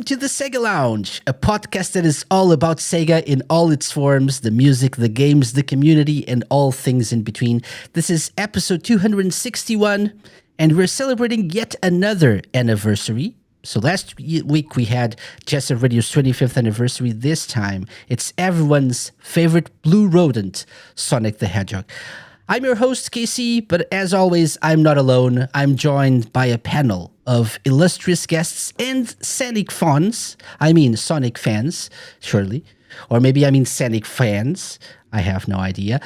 to the SEGA Lounge, a podcast that is all about Sega in all its forms, the music, the games, the community, and all things in between. This is episode 261, and we're celebrating yet another anniversary. So last week we had Jessup Radio's 25th anniversary. This time, it's everyone's favorite blue rodent, Sonic the Hedgehog. I'm your host, KC, but as always, I'm not alone. I'm joined by a panel of illustrious guests and Sonic fans. I mean, Sonic fans, surely. Or maybe I mean Sonic fans. I have no idea.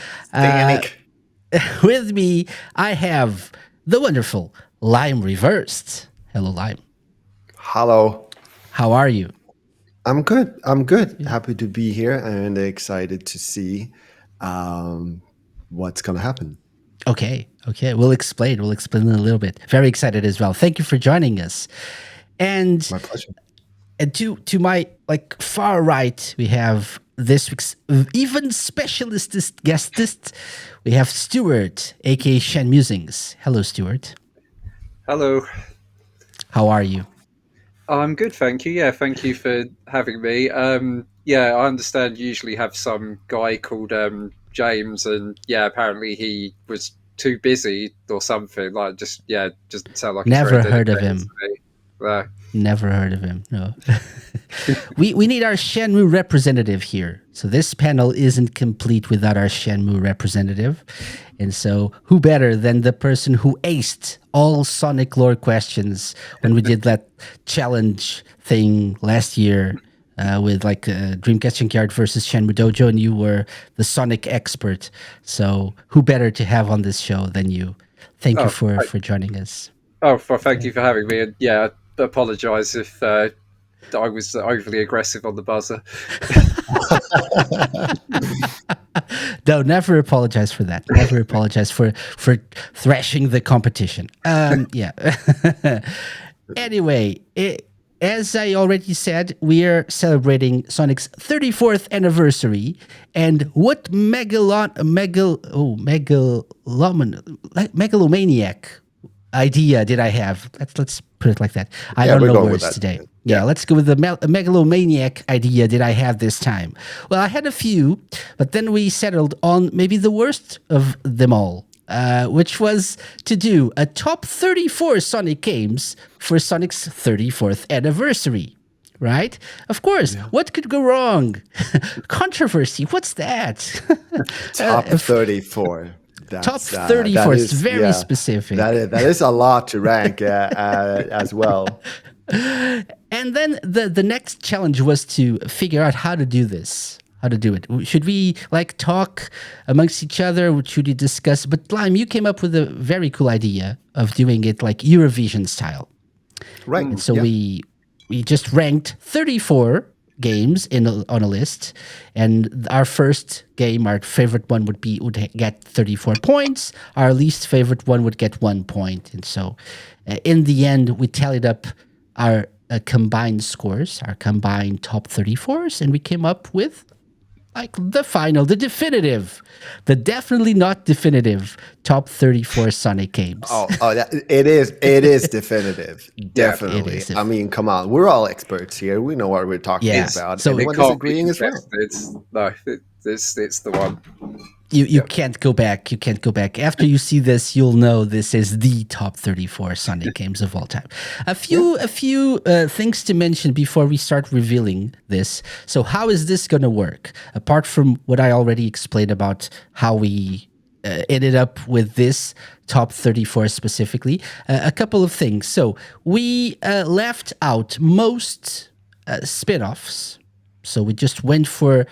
With me, I have the wonderful Lime Reversed. Hello, Lime. Hello. How are you? I'm good. Happy to be here and excited to see what's going to happen. Okay. We'll explain in a little bit. Very excited as well. Thank you for joining us. And my pleasure. And to my far right, we have this week's even specialist guestist. We have Stuart, aka Shenmusings. Hello, Stuart. Hello. How are you? I'm good, thank you. Yeah, thank you for having me. I understand you usually have some guy called James, and apparently he was too busy or something. Just sound like never heard of him. Never heard of him. No. we need our Shenmue representative here. So this panel isn't complete without our Shenmue representative. And so who better than the person who aced all Sonic lore questions when we did that challenge thing last year with Dreamcast Junkyard versus Shenmue Dojo, and you were the Sonic expert. So who better to have on this show than you? Thank you for joining us. Oh, well, thank you for having me. And I apologize if I was overly aggressive on the buzzer. No, never apologize for that. Never apologize for thrashing the competition. Anyway, as I already said, we are celebrating Sonic's 34th anniversary, and what megalomaniac idea did I have? Let's put it like that. I don't know words today. Yeah, let's go with the megalomaniac idea did I have this time. Well, I had a few, but then we settled on maybe the worst of them all, which was to do a top 34 Sonic games for Sonic's 34th anniversary. Right? Of course. Yeah. What could go wrong? Controversy. What's that? Top 34. Top 34 is very specific. That is a lot to rank as well. And then the next challenge was to figure out how to do this. How to do it. Should we talk amongst each other? Should we discuss? But Lime, you came up with a very cool idea of doing it like Eurovision style. Right. And so we just ranked 34 games on a list, and our first game, our favorite one would get 34 points. Our least favorite one would get 1 point. And so in the end, we tallied up our combined scores, our combined top 34s, and we came up with the definitely not definitive top 34 Sonic games. It is definitive. Definitely. It is. I mean, come on. We're all experts here. We know what we're talking about. So everyone's agreeing as well. It's the one. You can't go back. You can't go back. After you see this, you'll know this is the top 34 Sonic games of all time. A few things to mention before we start revealing this. So how is this going to work? Apart from what I already explained about how we ended up with this top 34 specifically, a couple of things. So we left out most spin-offs. So we just went for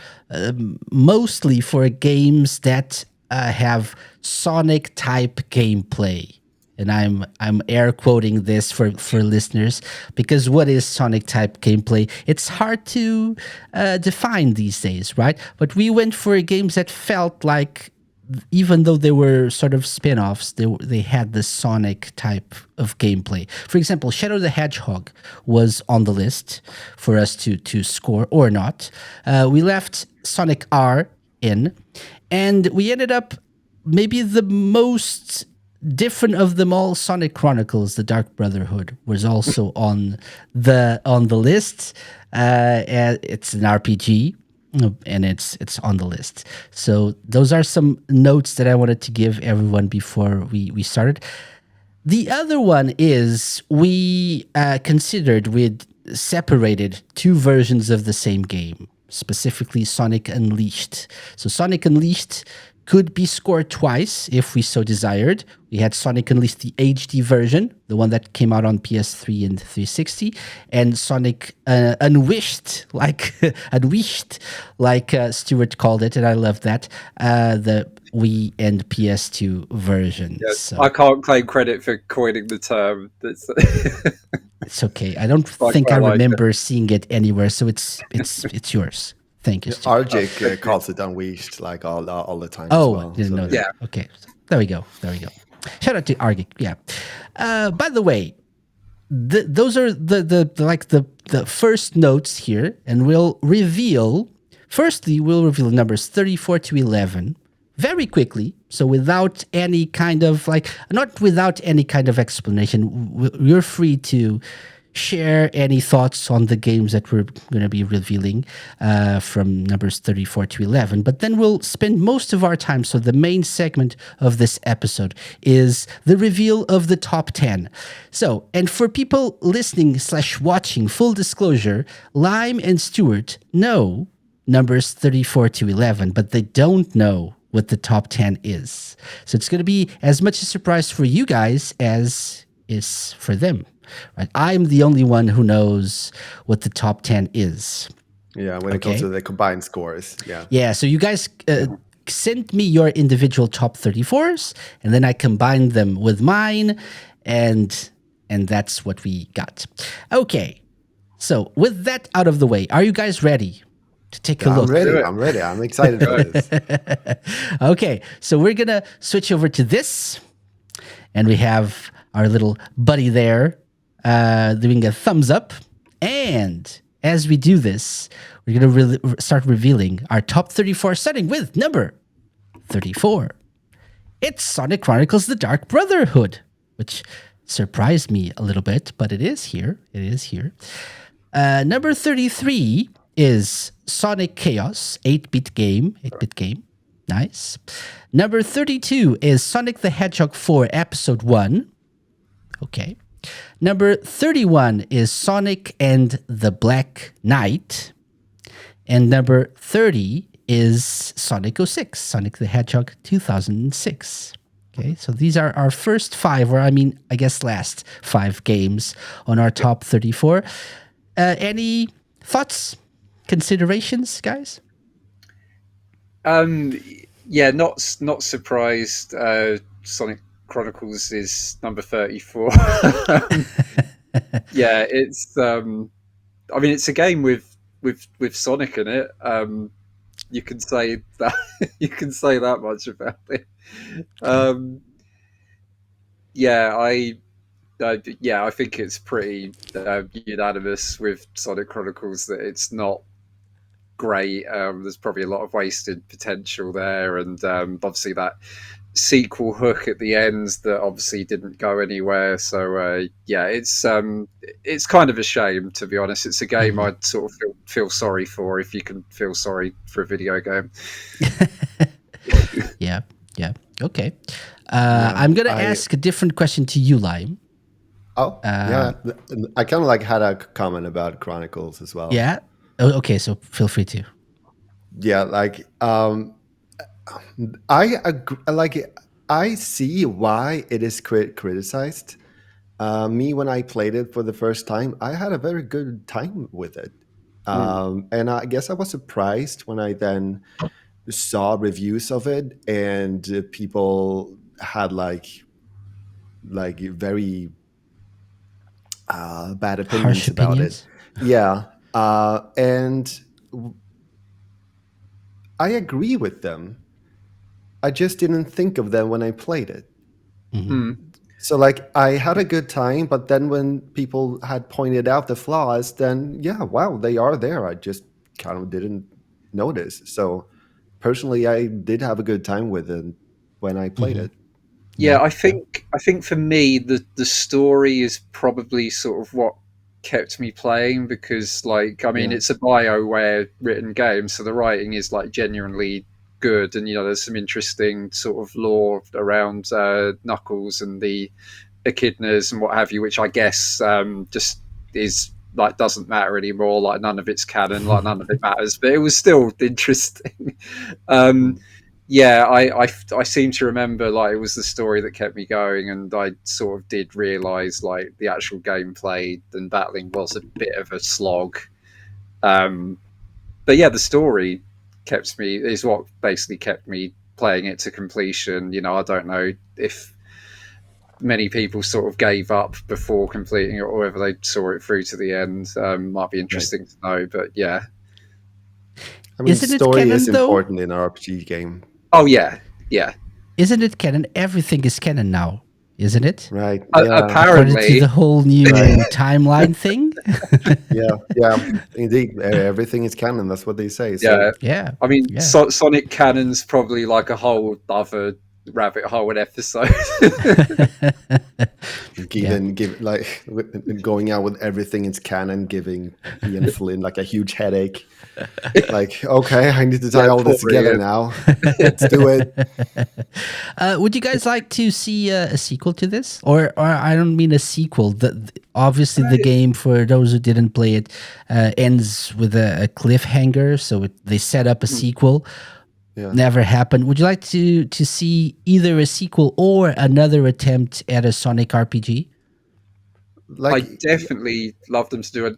mostly for games that have Sonic type gameplay, and I'm air quoting this for listeners, because what is Sonic type gameplay? It's hard to define these days, right? But we went for games that felt like, even though they were sort of spin-offs, they had the Sonic type of gameplay. For example, Shadow the Hedgehog was on the list for us to score or not. We left Sonic R in, and we ended up maybe the most different of them all, Sonic Chronicles: The Dark Brotherhood was also on the list. And it's an RPG, and it's on the list. So those are some notes that I wanted to give everyone before we started. The other one is we separated two versions of the same game, specifically Sonic Unleashed. So Sonic Unleashed could be scored twice if we so desired. We had Sonic Unleashed, the HD version, the one that came out on PS3 and 360, and Sonic Unwished, Unwished, like Stuart called it, and I love that, the Wii and PS2 versions. Yes, so. I can't claim credit for coining the term. It's okay. I don't think I remember seeing it anywhere, so it's yours. Thank you, Stuart. RJ calls it Unleashed like all the time. Oh, as well, didn't know that. Yeah. Okay, so there we go. Shout out to RJ. Yeah. By the way, those are the first notes here, and we'll reveal. Firstly, we'll reveal numbers 34 to 11 very quickly. So without any kind of not without any kind of explanation, you're free to share any thoughts on the games that we're going to be revealing from numbers 34 to 11. But then we'll spend most of our time. So the main segment of this episode is the reveal of the top 10. So, and for people listening / watching, full disclosure, Lime and Stuart know numbers 34 to 11, but they don't know what the top 10 is. So it's going to be as much a surprise for you guys as is for them. Right? I'm the only one who knows what the top 10 is. Yeah, when it comes to the combined scores. Yeah. Yeah, so you guys send me your individual top 34s, and then I combine them with mine, and that's what we got. Okay, so with that out of the way, are you guys ready to take a look? I'm ready. I'm excited for this. Okay, so we're going to switch over to this, and we have our little buddy there doing a thumbs up. And as we do this, we're going to start revealing our top 34, starting with number 34. It's Sonic Chronicles: The Dark Brotherhood, which surprised me a little bit, but it is here. Number 33 is Sonic Chaos, 8-bit game. Nice. Number 32 is Sonic the Hedgehog 4 Episode 1. Okay. Number 31 is Sonic and the Black Knight. And number 30 is Sonic 06, Sonic the Hedgehog 2006. Okay, so these are our first 5, or I guess last 5 games on our top 34. Any thoughts, considerations, guys? Yeah, not surprised. Sonic Chronicles is number 34. Yeah, it's it's a game with Sonic in it. You can say that you can say that much about it. I think it's pretty unanimous with Sonic Chronicles that it's not great. There's probably a lot of wasted potential there, and obviously that sequel hook at the end that obviously didn't go anywhere. So it's kind of a shame, to be honest. It's a game I'd sort of feel sorry for, if you can feel sorry for a video game. Yeah. Okay. I'm gonna ask a different question to you, Lime. Yeah. I kind of had a comment about Chronicles as well. Yeah. Okay, so feel free to. Yeah, I agree, I see why it is criticized. Me, when I played it for the first time, I had a very good time with it. And I guess I was surprised when I then saw reviews of it, and people had very bad opinions about it. Yeah. And I agree with them. I just didn't think of them when I played it. So I had a good time, but then when people had pointed out the flaws, then they are there. I just kind of didn't notice. So personally, I did have a good time with it when I played it. Yeah, I think for me the story is probably sort of what kept me playing, because like I mean Yeah. it's a BioWare written game, so the writing is like genuinely good, and there's some interesting sort of lore around Knuckles and the echidnas and what have you, which I guess just is like doesn't matter anymore. Like none of it's canon, like none of it matters, but it was still interesting. um, Mm. yeah, I seem to remember like it was the story that kept me going, and I sort of did realize like the actual gameplay and battling was a bit of a slog. Um, but yeah, the story kept me is what basically kept me playing it to completion. I don't know if many people sort of gave up before completing it, or whether they saw it through to the end. Might be Right. interesting to know, but yeah. I mean, Isn't it story is canon though? important in an RPG game. Oh yeah, yeah. Isn't it canon? Everything is canon now, isn't it? Right. Yeah. According to the Apparently, whole new Right. timeline thing. Yeah. Yeah. Indeed. Everything is canon. That's what they say. So yeah. Yeah, I mean, yeah. Sonic Canon's probably like a whole other rabbit hole and episode. give like going out with everything is canon, giving Ian Flynn like a huge headache. Like, okay, I need to tie Yeah, all this poor together Ian. now. Let's do it. Would you guys like to see a sequel to this, or I don't mean a sequel? Obviously, the game, for those who didn't play it, ends with a cliffhanger. So they set up a sequel. Yeah. Never happened. Would you like to see either a sequel or another attempt at a Sonic RPG? I Like, definitely love them to do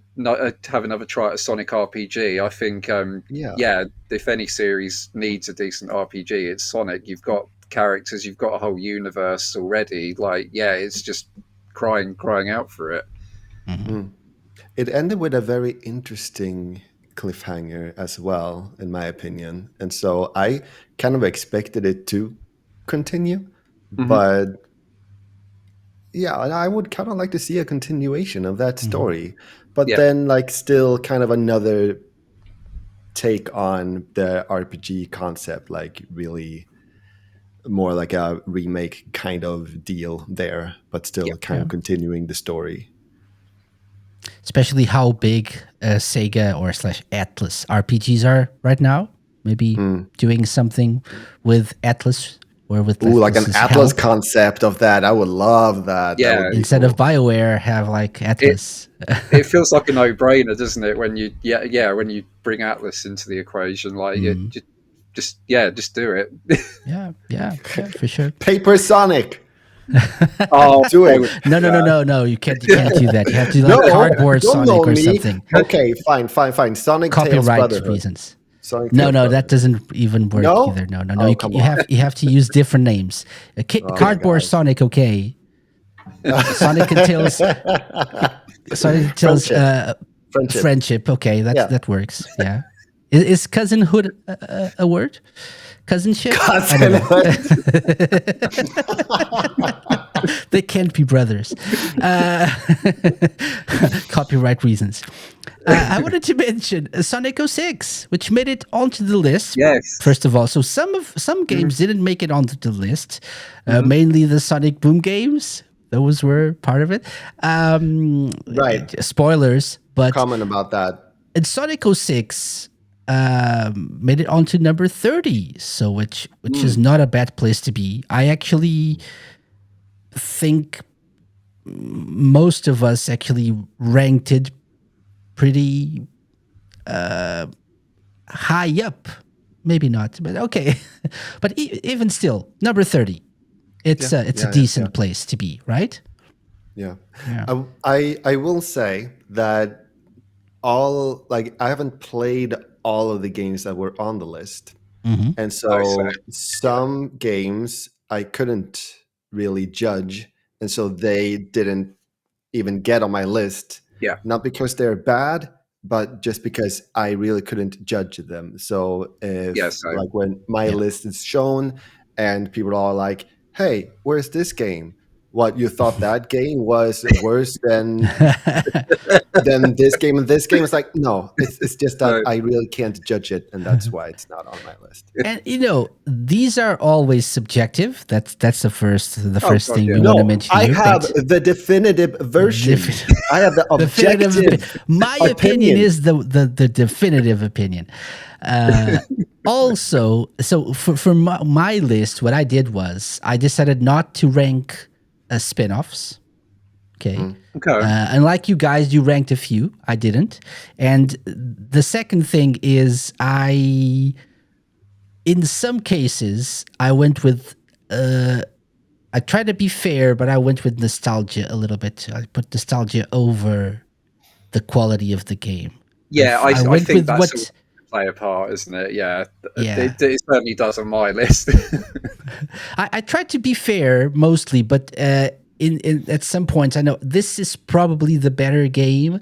have another try at a Sonic RPG. I think, yeah. yeah, if any series needs a decent RPG, it's Sonic. You've got characters, you've got a whole universe already. Like, yeah, it's just crying out for it. Mm. It ended with a very interesting cliffhanger as well, in my opinion. And so I kind of expected it to continue, Mhm. but yeah, and I would kind of like to see a continuation of that story, but Yeah, then like still kind of another take on the RPG concept, like really more like a remake kind of deal there, but yeah. still kind Yeah. of continuing the story. Especially how big Sega or slash Atlas RPGs are right now. Maybe doing something with Atlas or with Ooh, like an Atlas's Atlas help. concept of that. I would love that. That Yeah, would be Instead cool. of BioWare, have like it Atlas. it feels like a no-brainer, doesn't it? When you when you bring Atlas into the equation, like just do it. Yeah, for sure. Paper Sonic. Oh, Do I it. would No. You can't do that. You have to do like No, Cardboard don't know Sonic or me. something. Okay, fine. Sonic Tails Copyright Brotherhood. reasons. Sonic No, Tails that Brotherhood. doesn't even work No? either. No. Oh, You, come you on. have to use different names. Cardboard guys. Sonic, okay. Sonic and Tails. Sonic and Tails. Friendship. Friendship. Okay, Yeah. that works. Yeah. Is cousinhood a word? Cousinship? I don't know. They can't be brothers. Copyright reasons. I wanted to mention Sonic 06, which made it onto the list. Yes. First of all, so some games didn't make it onto the list. Mainly the Sonic Boom games. Those were part of it. Right. Spoilers, but Comment about that. and Sonic 06 made it onto number 30, so which is not a bad place to be. I actually think most of us actually ranked it pretty high up. Maybe not, but okay. But even still, number 30. It's a decent place to be, right? Yeah. Yeah. I will say that I haven't played all of the games that were on the list. Mm-hmm. And so some games I couldn't really judge. And so they didn't even get on my list. Yeah. Not because they're bad, but just because I really couldn't judge them. So if same. like when my list is shown and people are like, hey, where's this game? what you thought that game was worse than this game, and this game is like, no, it's just that No. I really can't judge it, and that's why it's not on my list. And these are always subjective. That's the first God, thing yeah. we want to No, mention I here. have but the definitive version. I have the definitive objective. my opinion is the definitive opinion. Also, so for my list, what I did was I decided not to rank spin-offs. Okay. Okay. Unlike you guys, you ranked a few. I didn't. And the second thing is in some cases, I went with, I tried to be fair, but I went with nostalgia a little bit. I put nostalgia over the quality of the game. Yeah, I went think with that's what. all play a part, isn't it? Yeah, Yeah. it certainly does on my list. I tried to be fair mostly, but in at some points, I know this is probably the better game,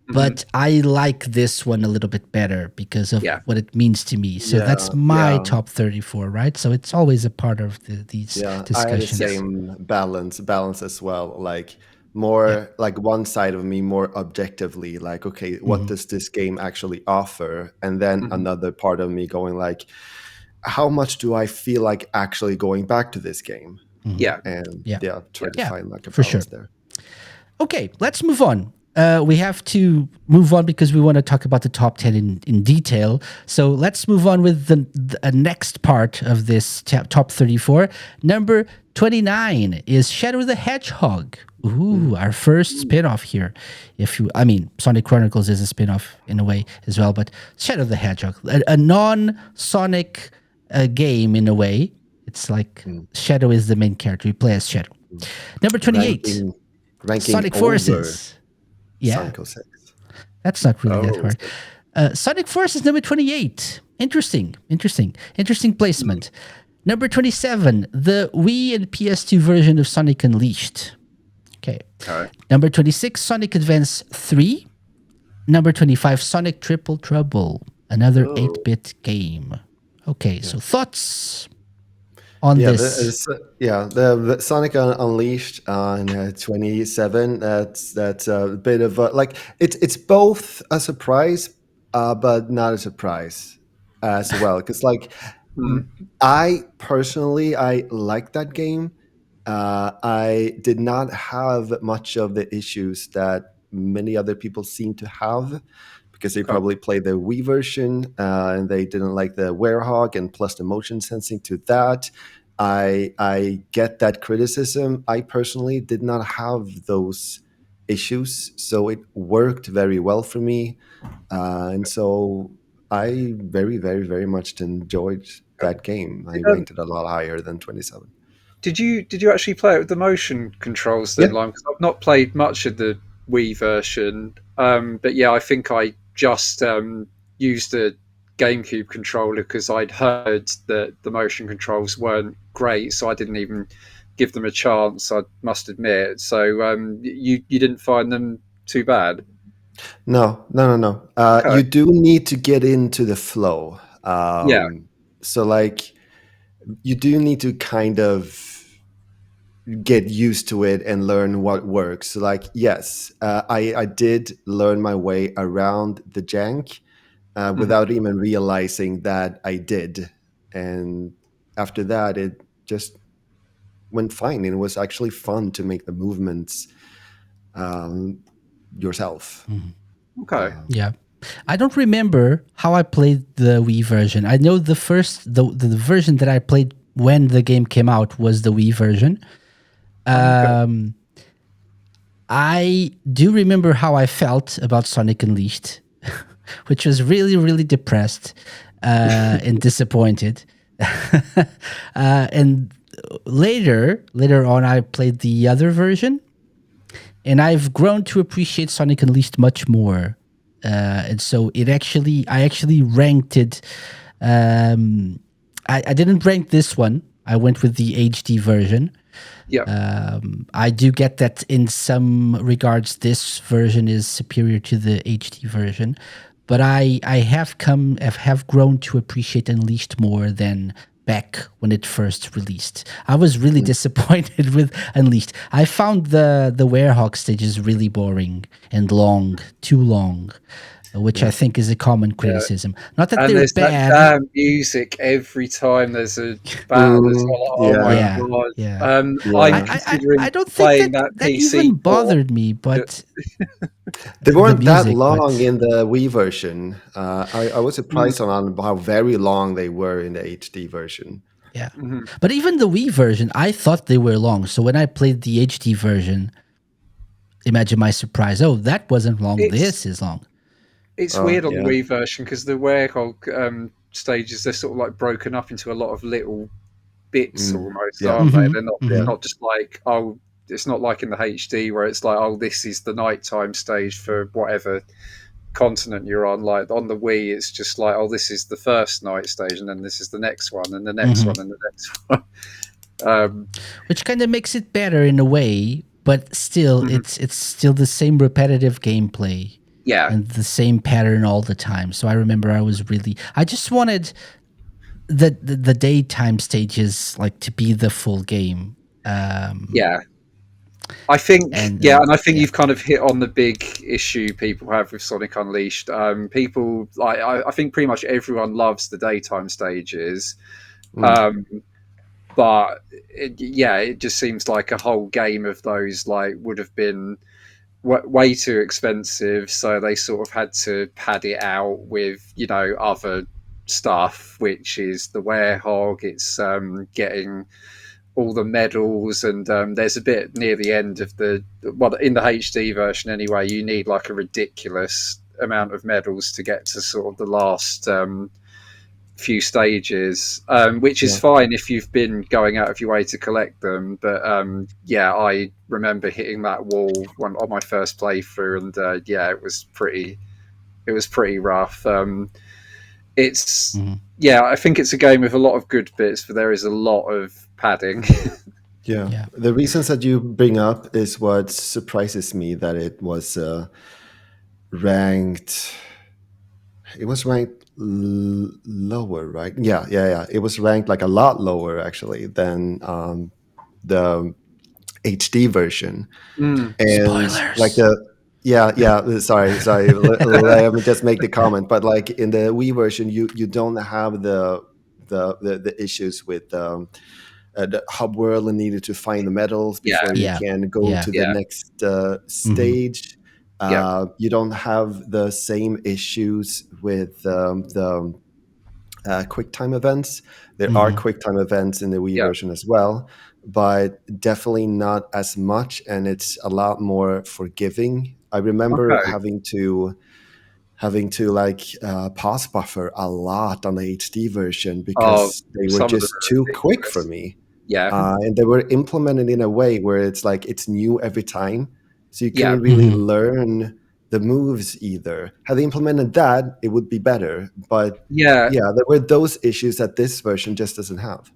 but I like this one a little bit better because of what it means to me. So that's my top 34, right? So it's always a part of these discussions. I had the same balance as well. Like more like one side of me more objectively, like, okay, what does this game actually offer? And then another part of me going like, how much do I feel like actually going back to this game? Yeah. And try to find like a balance there. Okay, let's move on. We have to move on because we want to talk about the top 10 in detail. So let's move on with the next part of this top 34. Number 29 is Shadow the Hedgehog. Ooh, our first spin-off here. Sonic Chronicles is a spin-off in a way as well, but Shadow the Hedgehog, a non-Sonic game in a way. It's like Shadow is the main character. You play as Shadow. Number 28, ranking Sonic Forces. Yeah, Sonic 06. That's not really that hard. Sonic Forces number 28. Interesting placement. Number 27, the Wii and PS2 version of Sonic Unleashed. Okay. All right. Number 26, Sonic Advance 3. Number 25, Sonic Triple Trouble, another 8-bit game. Okay, so thoughts on this? The Sonic Unleashed on 27. That's a bit of a, it's both a surprise, but not a surprise as well. Because I personally like that game. I did not have much of the issues that many other people seem to have, because they probably played the Wii version and they didn't like the Werehog and plus the motion sensing to that. I get that criticism. I personally did not have those issues, so it worked very well for me. And so I very, very, very much enjoyed that game. I ranked it a lot higher than 27. Did you actually play it with the motion controls then, Lime? Because I've not played much of the Wii version, but yeah, I think I just used a GameCube controller because I'd heard that the motion controls weren't great, so I didn't even give them a chance, I must admit. So you didn't find them too bad? No. You do need to get into the flow. So you do need to kind of get used to it and learn what works. Yes, I did learn my way around the jank without even realizing that I did. And after that, it just went fine. And it was actually fun to make the movements yourself. Okay. Yeah. I don't remember how I played the Wii version. I know the version that I played when the game came out was the Wii version. I do remember how I felt about Sonic Unleashed, which was really, really depressed and disappointed. And later on, I played the other version, and I've grown to appreciate Sonic Unleashed much more. And so I actually ranked it. I didn't rank this one. I went with the HD version. Yeah. I do get that in some regards, this version is superior to the HD version. but I have grown to appreciate Unleashed more than back when it first released. I was really disappointed with Unleashed. I found the Werehog stages really boring and long, too long, which I think is a common criticism. Not that And they're there's that bad. damn music every time there's a battle as well. Oh my Yeah, god! yeah. I'm Yeah. I considering don't think playing that that that PC even port. bothered me, but They the weren't that music. long But in the Wii version. I was surprised on how very long they were in the HD version. yeah, but even the Wii version, I thought they were long. So when I played the HD version, imagine my surprise. Oh, that wasn't long. It's This is long. it's Oh weird on the yeah. Wii version because the Werehog stages, they're sort of like broken up into a lot of little bits almost, Yeah. aren't they? Mm-hmm. They're not Mm-hmm. they're Yeah. not just like, oh, it's not like in the HD where it's like, oh, this is the nighttime stage for whatever continent you're on. Like on the Wii, it's just like, oh, this is the first night stage, and then this is the next one, and the next Mm-hmm. one, and the next one. Um, Which kind of makes it better in a way, but still, it's still the same repetitive gameplay yeah, and the same pattern all the time. So I remember I just wanted the daytime stages like to be the full game. yeah. I think, yeah, and I think Yeah. you've kind of hit on the big issue people have with Sonic Unleashed. People, like, I think pretty much everyone loves the daytime stages, um, but it just seems like a whole game of those like would have been way too expensive, so they sort of had to pad it out with other stuff, which is the Werehog. It's getting all the medals, and there's a bit near the end of in the HD version anyway, you need like a ridiculous amount of medals to get to sort of the last few stages, which is Yeah. fine if you've been going out of your way to collect them. But I remember hitting that wall on my first playthrough, and it was pretty rough. It's Mm-hmm. I think it's a game with a lot of good bits, but there is a lot of padding. Yeah. Yeah. The reasons that you bring up is what surprises me, that it was ranked. It was ranked lower, right? Yeah. It was ranked like a lot lower actually than the HD version. Mm. And like Spoilers. sorry, let me just make the comment. But like in the Wii version, you don't have the issues with the hub world and needed to find the medals Yeah, before you Yeah. can go Yeah. to the yeah, next Mm-hmm. stage. yeah. You don't have the same issues with the quick time events. There are Mm-hmm. quick time events in the Wii Yeah. version as well, but definitely not as much, and it's a lot more forgiving. I remember Okay. having to like pause buffer a lot on the HD version Oh, because they were some of them just are too quick for ridiculous. me. Yeah, And they were implemented in a way where it's like it's new every time, so you yeah, couldn't really Mm-hmm. learn the moves either. Had they implemented that, it would be better. But yeah. yeah, there were those issues that this version just doesn't have.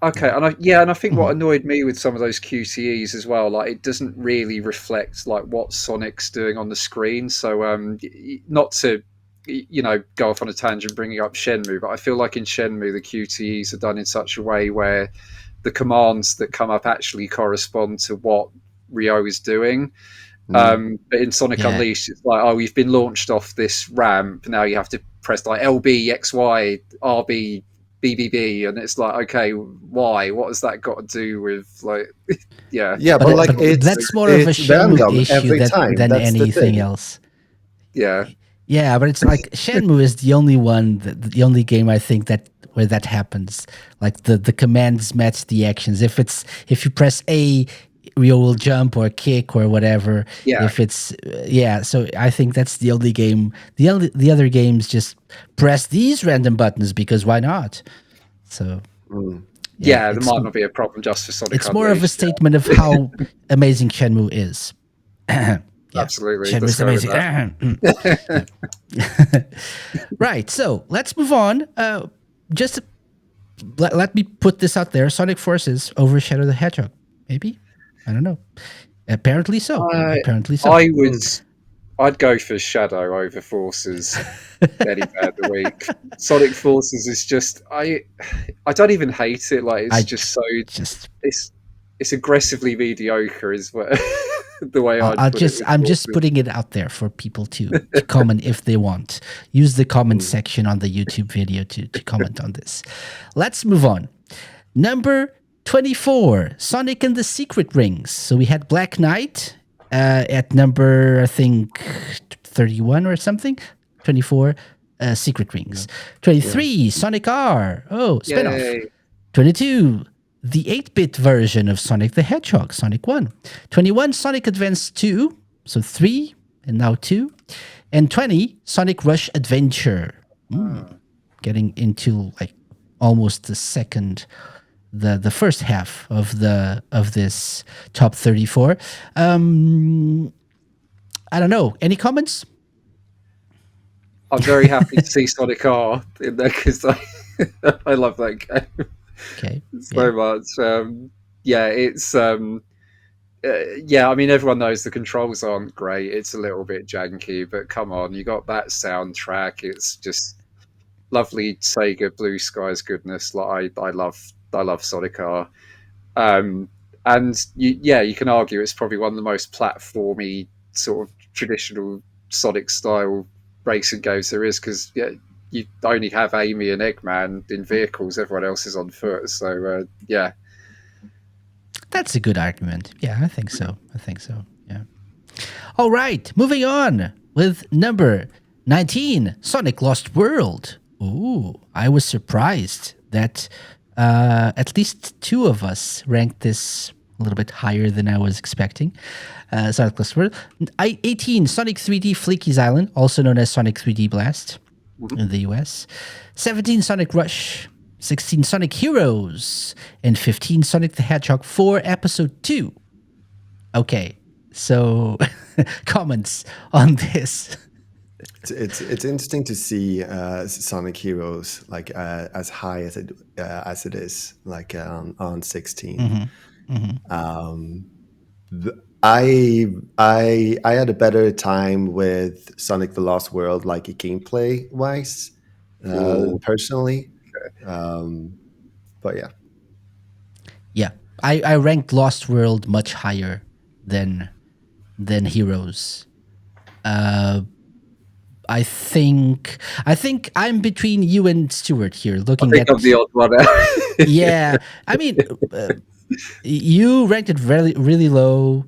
Okay, Yeah. and I think what Mm-hmm. annoyed me with some of those QTEs as well, like it doesn't really reflect like what Sonic's doing on the screen. So, not to go off on a tangent bringing up Shenmue, but I feel like in Shenmue the QTEs are done in such a way where the commands that come up actually correspond to what Ryo is doing. Mm. But in Sonic Yeah. Unleashed, it's like, oh, you've been launched off this ramp. Now you have to press like LB, XY, RB, BBB, and it's like, okay, why? What has that got to do with like, yeah, Yeah, but like But that's more of a it's Shenmue random issue every time. than That's the anything thing. else. yeah, Yeah, but it's like Shenmue is the only one, the only game I think that where that happens. Like the commands match the actions. If you press A, Rio will jump or kick or whatever. yeah. If it's so I think that's the only game. The other games just press these random buttons because why not? So yeah, Yeah, there might not be a problem just for Sonic it's more of a Unleashed. Yeah, statement of how amazing Shenmue is. Yeah, absolutely. Shenmue Let's is go with amazing. that. Right, so let's move on. Just let me put this out there: Sonic Forces overshadow the Hedgehog. Maybe, I don't know. Apparently so. I, Apparently so. I would, I'd go for Shadow over Forces any day of the week. Sonic Forces is just I don't even hate it. Like I it's just so just it's it's aggressively mediocre is what the way I'd I'll put it just with I'm just Forces. putting it out there for people to comment if they want. Use the comment section on the YouTube video to comment on this. Let's move on. Number 24, Sonic and the Secret Rings. So we had Black Knight at number, I think, 31 or something. 24, Secret Rings. 23, Sonic R. Oh, spinoff. Yay. 22, the 8-bit version of Sonic the Hedgehog, Sonic 1. 21, Sonic Advance 2, so 3 and now 2. And 20, Sonic Rush Adventure. Getting into like almost the first half of this top 34. I don't know. Any comments? I'm very happy to see Sonic R in there because I love that game Okay. so much. Yeah, it's yeah. I mean, everyone knows the controls aren't great. It's a little bit janky, but come on, you got that soundtrack. It's just lovely Sega Blue Skies goodness. Like I love Sonic R. And you can argue it's probably one of the most platformy sort of traditional Sonic style racing games there is because you only have Amy and Eggman in vehicles, everyone else is on foot. So yeah, That's a good argument. Yeah, I think so. Yeah. All right, moving on with number 19, Sonic Lost World. Ooh, I was surprised that at least two of us ranked this a little bit higher than I was expecting. Sonic Lost World. 18, Sonic 3D Fleeky's Island, also known as Sonic 3D Blast in the US. 17, Sonic Rush. 16, Sonic Heroes. And 15, Sonic the Hedgehog 4 Episode 2. Okay, so comments on this. It's interesting to see Sonic Heroes like as high as it is, like on 16. I had a better time with Sonic the Lost World, like gameplay wise, personally. But yeah. Yeah, I ranked Lost World much higher than Heroes. I think I'm between you and Stuart here. I Looking think at I'm the odd one out. yeah, I mean, you ranked it really really low.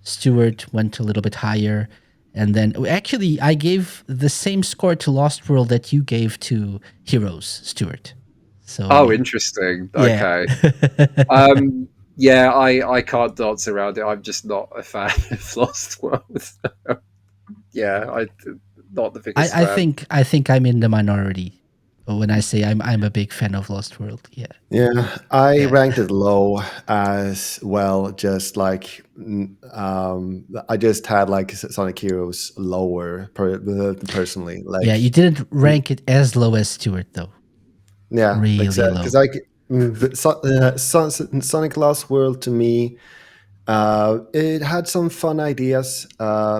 Stuart went a little bit higher, and then actually I gave the same score to Lost World that you gave to Heroes, Stuart. So Oh, interesting. yeah. Okay. Yeah, I can't dance around it. I'm just not a fan of Lost World. Yeah, not the biggest I fan. think I'm in the minority when I say I'm a big fan of Lost World. Yeah. Yeah, I ranked it low as well. Just like I just had like Sonic Heroes lower personally. Like Yeah, you didn't rank it as low as Stuart though. yeah, Really because low. like Sonic Lost World to me, it had some fun ideas,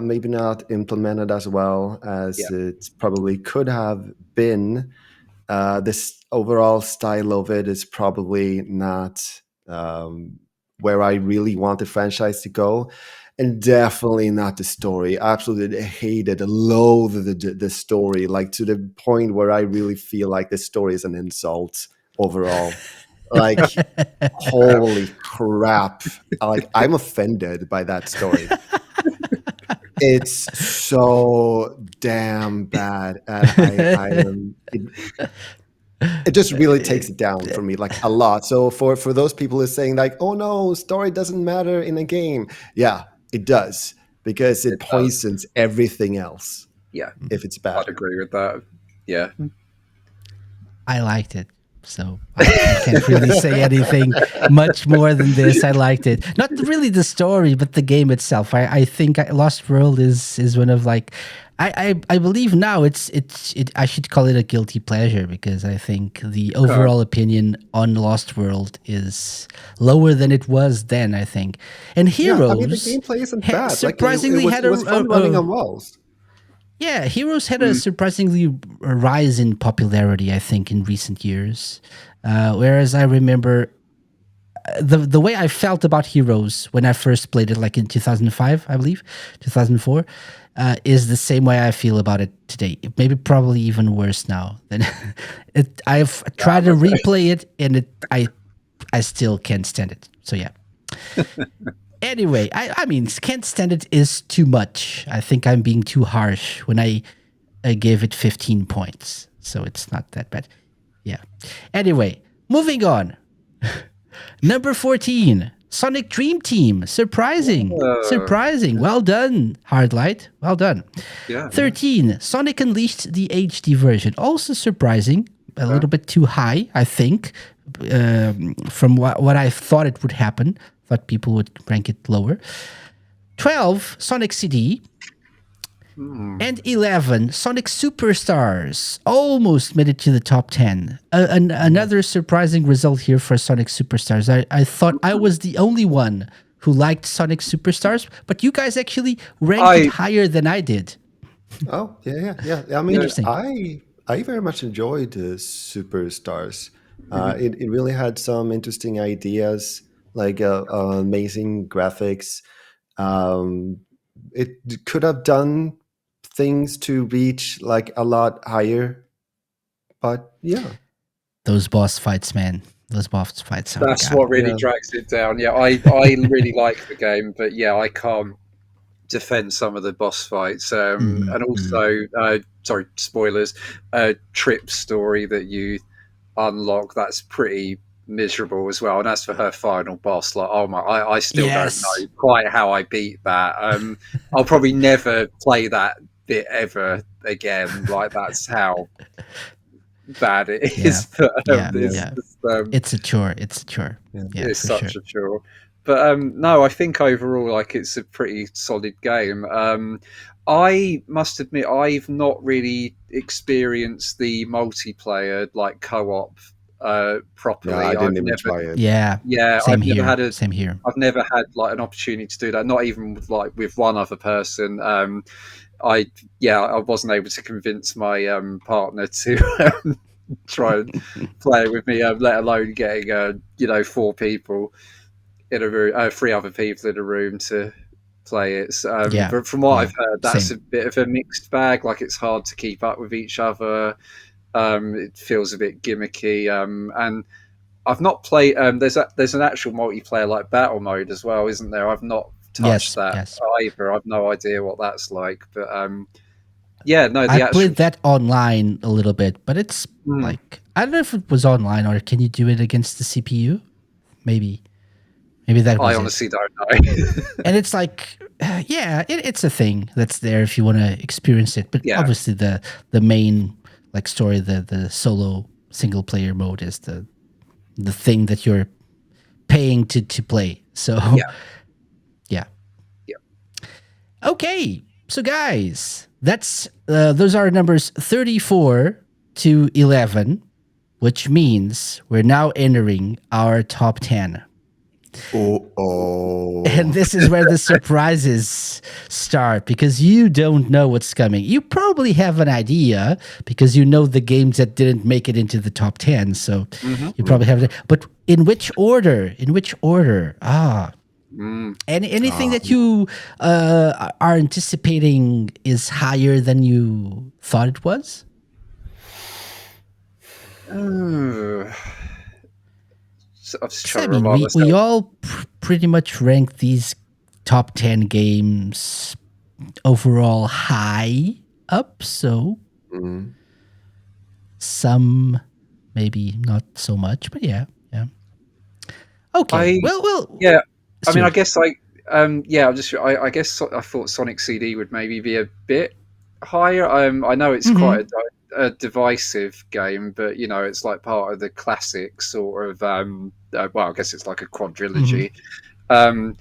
maybe not implemented as well as Yeah. it probably could have been. This overall style of it is probably not where I really want the franchise to go, and definitely not the story. I absolutely hated, loathed the story, like to the point where I really feel like the story is an insult overall. Like, holy crap! Like, I'm offended by that story. It's so damn bad, and I am. It just really takes it down for me, like a lot. So for those people who are saying like, "Oh no, story doesn't matter in a game," yeah, it does because it It does. poisons everything else Yeah, if it's bad. I'd agree with that. Yeah. I liked it. So I can't really say anything much more than this. I liked it. Not really the story, but the game itself. I think Lost World is one of like I believe now it I should call it a guilty pleasure because I think the overall opinion on Lost World is lower than it was then, I think. And Heroes Yeah, I mean the gameplay isn't bad. surprisingly like, had it was fun running on walls. Yeah, Heroes had a surprisingly rise in popularity, I think, in recent years. Whereas I remember the way I felt about Heroes when I first played it, like in 2005, I believe, 2004, is the same way I feel about it today. Maybe probably even worse now. Than I've tried to replay it, and I still can't stand it. So yeah. Anyway, I mean, can't stand it is too much. I think I'm being too harsh when I gave it 15 points. So it's not that bad. Yeah. Anyway, moving on. Number 14, Sonic Dream Team. Surprising. Surprising. Well done, Hardlight. Well done. Yeah. 13, Sonic Unleashed the HD version. Also surprising. A little bit too high, I think, from what I thought it would happen. Thought people would rank it lower. 12, Sonic CD. And 11, Sonic Superstars. Almost made it to the top 10. Another surprising result here for Sonic Superstars. I thought I was the only one who liked Sonic Superstars, but you guys actually ranked it higher than I did. Oh, yeah. I mean, Interesting. I very much enjoyed the Superstars. It really had some interesting ideas, like amazing graphics. It could have done things to reach like a lot higher, but yeah. Those boss fights, man. Those boss fights. Oh That's my God. what really drags it down. Yeah, I really like the game, but yeah, I can't defend some of the boss fights. And also, sorry, spoilers. Trip's story that you unlock, that's pretty miserable as well. And as for her final boss, like, oh my, I still Yes. don't know quite how I beat that. I'll probably never play that bit ever again. Like, that's how bad it is. But it's a chore. It's a chore. Yeah, it's for such sure. a chore. But no, I think overall, like, it's a pretty solid game. I must admit, I've not really experienced the multiplayer, like, co-op properly. Yeah, I didn't even never, try it. Yeah. yeah, Same I've never here. had a, Same here. I've never had like an opportunity to do that. Not even with, like, with one other person. I wasn't able to convince my partner to try and play with me, let alone getting 4 people in a room, 3 other people in a room to play it. But from what I've heard, that's Same. a bit of a mixed bag. Like, it's hard to keep up with each other. It feels a bit gimmicky, and I've not played. There's an actual multiplayer, like, battle mode as well, isn't there? I've not touched that either. I've no idea what that's like, but I played that online a little bit, but it's like, I don't know if it was online or can you do it against the CPU? Maybe that was I honestly don't know. And it's like, it's a thing that's there if you want to experience it. But obviously the main, like, story, the solo single player mode is the thing that you're paying to play. So yeah. Okay, so guys, that's those are numbers 34 to 11, which means we're now entering our top 10. Oh. And this is where the surprises start, because you don't know what's coming. You probably have an idea because you know the games that didn't make it into the top 10. So you probably have it. But in which order? Anything that you are anticipating is higher than you thought it was? I mean, we all pretty much rank these top 10 games overall high up, so some maybe not so much, but yeah. Okay, yeah. I mean, Stuart. I guess I guess I thought Sonic CD would maybe be a bit higher. I know it's quite a divisive game, but it's like part of the classic sort of. I guess it's like a quadrilogy. But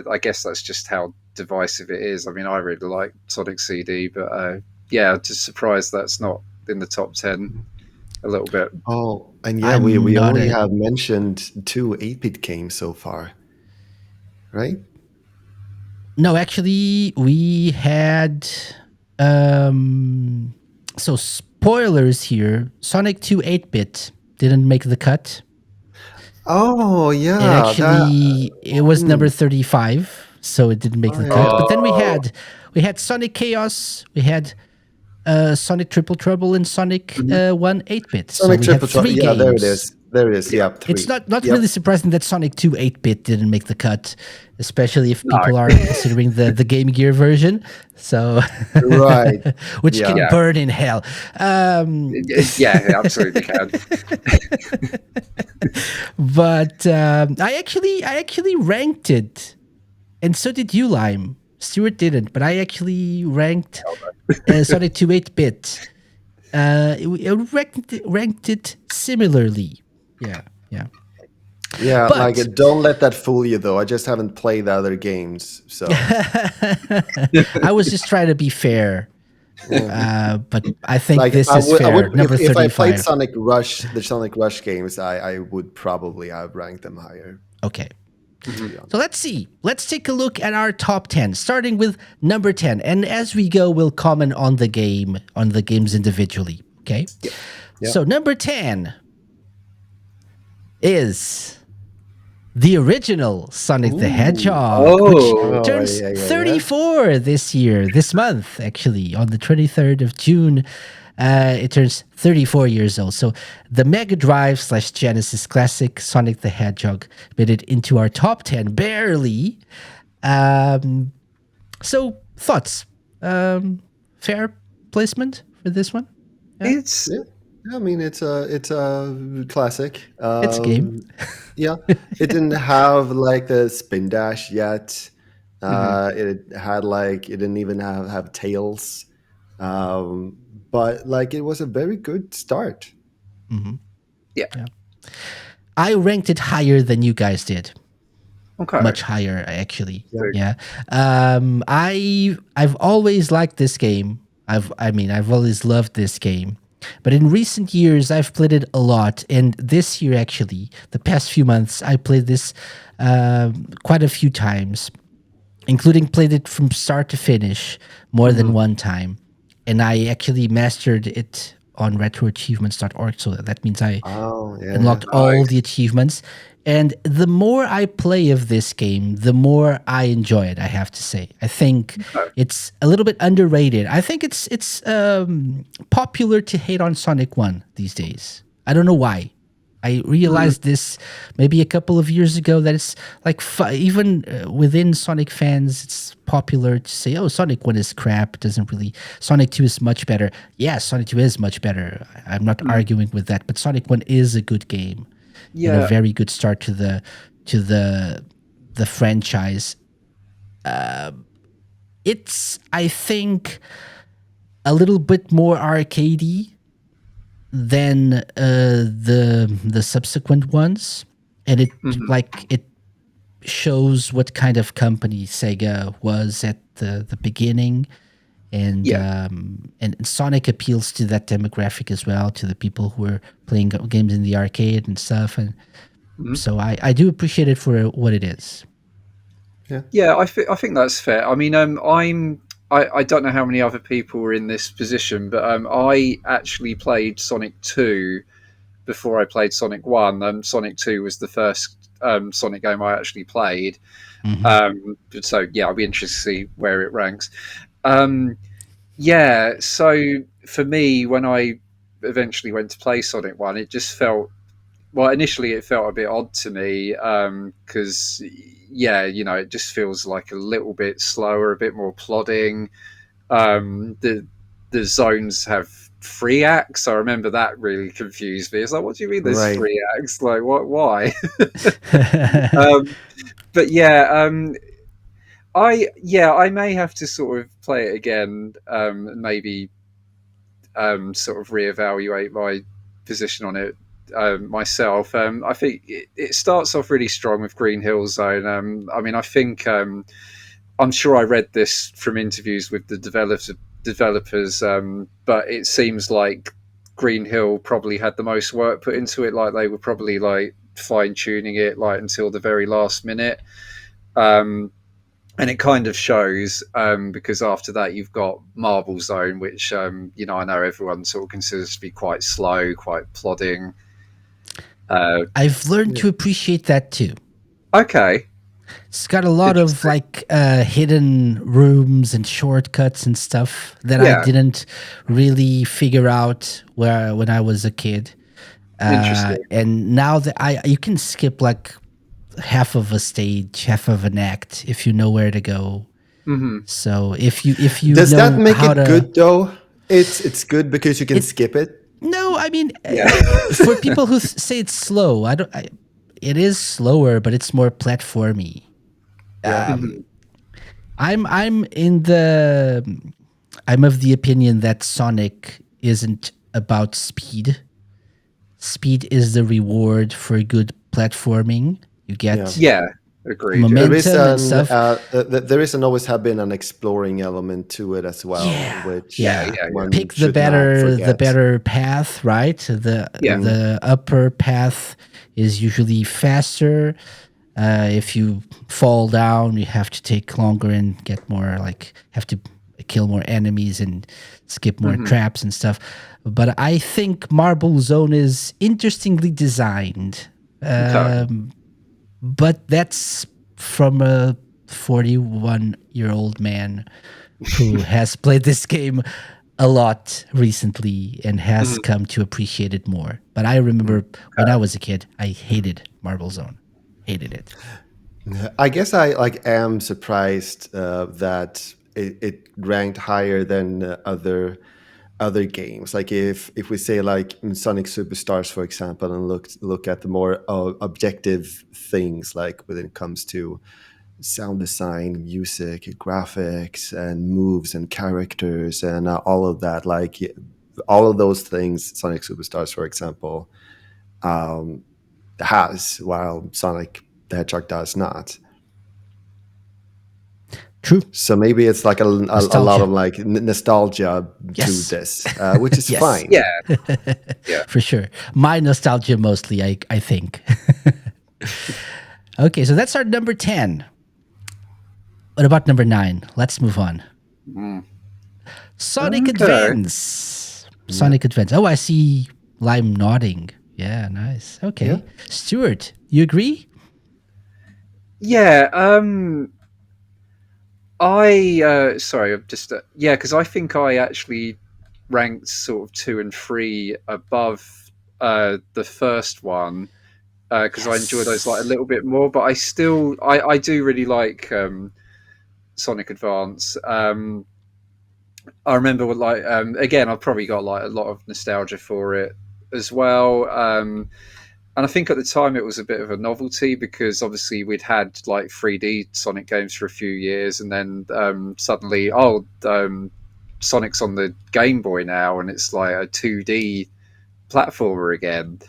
I guess that's just how divisive it is. I mean, I really like Sonic CD, but I'm just surprised that's not in the top 10 a little bit. Oh, and we only have mentioned 2 8-bit games so far, right? No, actually, we had. So, spoilers here Sonic 2 8-bit didn't make the cut. Oh It yeah, that. actually it was number 35, so it didn't make Oh the yeah. cut. But then Oh, we had Sonic Chaos, we had Sonic Triple Trouble, and Sonic mhm. 1 8-bit. So Sonic we had Triple Trouble. three Yeah, there it games. is. There it is. Yeah. Yep, It's three. not Yep. really surprising that Sonic 2 8-bit didn't make the cut, especially if No. people are considering the Game Gear version. So, Right. which Yeah. can Yeah. burn in hell. Yeah, it absolutely can. But I actually ranked it, and so did you, Lime. Stuart didn't, but I actually ranked Sonic 2 8-bit. Ranked it similarly. Yeah, yeah. Yeah, like But don't let that fool you though. I just haven't played the other games, so I was just trying to be fair. But I think like this is I fair. would Number if I played 35. Sonic Rush, the Sonic Rush games, I would probably have ranked them higher. Okay. To be honest. So let's see. Let's take a look at our top 10, starting with number 10. And as we go, we'll comment on the games individually. Okay. Yeah. So number 10 is the original Sonic the Hedgehog, Oh. which turns yeah. 34 this month, actually, on the 23rd of June. It turns 34 years old. So the Mega Drive / Genesis classic Sonic the Hedgehog made it into our top 10, barely. So thoughts? Fair placement for this one? It's Yeah. I mean, it's a classic. It's a game. Yeah, it didn't have like the spin dash yet. It had like it didn't even have tails, but like it was a very good start. yeah. I ranked it higher than you guys did. Okay. Much higher, actually. So- Yeah. I've always liked this game. I've always loved this game. But in recent years, I've played it a lot. And this year, actually, the past few months, I played this quite a few times, including played it from start to finish more than one time. And I actually mastered it on retroachievements.org. So that means I Oh yeah, unlocked all the achievements. And the more I play of this game, the more I enjoy it, I have to say. I think it's a little bit underrated. I think it's popular to hate on Sonic 1 these days. I don't know why. I realized this maybe a couple of years ago that it's like even within Sonic fans, it's popular to say, "Oh, Sonic 1 is crap. Doesn't really. Sonic 2 is much better." Yeah, Sonic 2 is much better. I'm not arguing with that, but Sonic 1 is a good game and a Yeah. very good start to the franchise. It's, I think, a little bit more arcadey than the subsequent ones, and it shows what kind of company Sega was at the beginning, and Yeah. And Sonic appeals to that demographic as well, to the people who are playing games in the arcade and stuff, and so I do appreciate it for what it is. Yeah, I think that's fair. I mean, I don't know how many other people were in this position, but I actually played Sonic 2 before I played Sonic 1. Sonic 2 was the first Sonic game I actually played. So yeah, I'll be interested to see where it ranks. Yeah, so for me, when I eventually went to play Sonic 1, it just felt, well, initially it felt a bit odd to me because, yeah, you know, it just feels like a little bit slower, a bit more plodding. The zones have 3 acts. I remember that really confused me. It's like, what do you mean there's right. 3 acts? Like, what? Why? But yeah, I may have to sort of play it again, and maybe sort of reevaluate my position on it myself. I think it starts off really strong with Green Hill Zone. I mean, I think I'm sure I read this from interviews with the developers, but it seems like Green Hill probably had the most work put into it. Like they were probably like fine tuning it like until the very last minute. Um, and it kind of shows because after that you've got Marble Zone, which I know everyone sort of considers to be quite slow, quite plodding. I've learned to appreciate that too. Okay. It's got a lot of like hidden rooms and shortcuts and stuff that I didn't really figure out when I was a kid. Interesting. And now that you can skip like half of a stage, half of an act if you know where to go. Mm-hmm. So if you Does know that make how it good though? It's good because you can skip it. No, I mean, for people who say it's slow, it is slower, but it's more platformy. I'm of the opinion that Sonic isn't about speed. Speed is the reward for good platforming. You get agreed. momentum and stuff. There is and always have been an exploring element to it as well. Which one pick the should not forget. better path, right? The upper path is usually faster. If you fall down, you have to take longer and get more, like have to kill more enemies and skip more traps and stuff. But I think Marble Zone is interestingly designed. But that's from a 41-year-old man who has played this game a lot recently and has come to appreciate it more. But I remember when I was a kid, I hated Marble Zone. Hated it. I guess I am surprised that it ranked higher than other games. Like if we say like Sonic Superstars, for example, and look at the more objective things, like when it comes to sound design, music, graphics, and moves and characters and all of that, like all of those things, Sonic Superstars, for example, has, while Sonic the Hedgehog does not. True. So maybe it's like a lot of like nostalgia to this, which is fine. Yeah, for sure. My nostalgia mostly, I think. Okay, so that's our number 10. What about number 9? Let's move on. Sonic Advance. Sonic Advance. Oh, I see Lime nodding. Yeah, nice. Okay. Yeah. Stuart, you agree? Yeah. Sorry, I'm just because I think I actually ranked sort of 2 and 3 above the first one because I enjoy those like a little bit more. But I still I do really like Sonic Advance. I remember again, I've probably got like a lot of nostalgia for it as well. And I think at the time it was a bit of a novelty because obviously we'd had like 3D Sonic games for a few years, and then suddenly, Sonic's on the Game Boy now, and it's like a 2D platformer again.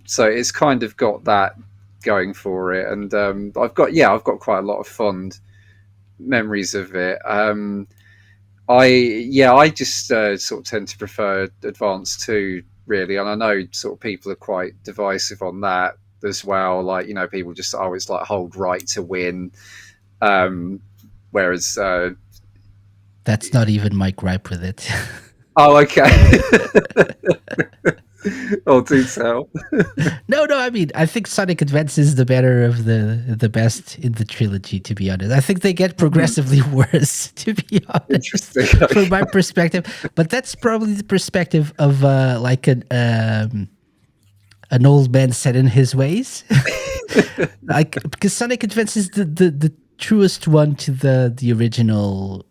So it's kind of got that going for it, and I've got quite a lot of fond memories of it. I just sort of tend to prefer Advance 2. Really, and I know sort of people are quite divisive on that as well. Like, people just it's like hold right to win, whereas that's not even my gripe with it. Oh, okay. Oh, do tell. No. I mean, I think Sonic Advance is the better of the best in the trilogy. To be honest, I think they get progressively worse. To be honest, interesting. From my perspective, but that's probably the perspective of like an old man set in his ways. Like, because Sonic Advance is the truest one to the original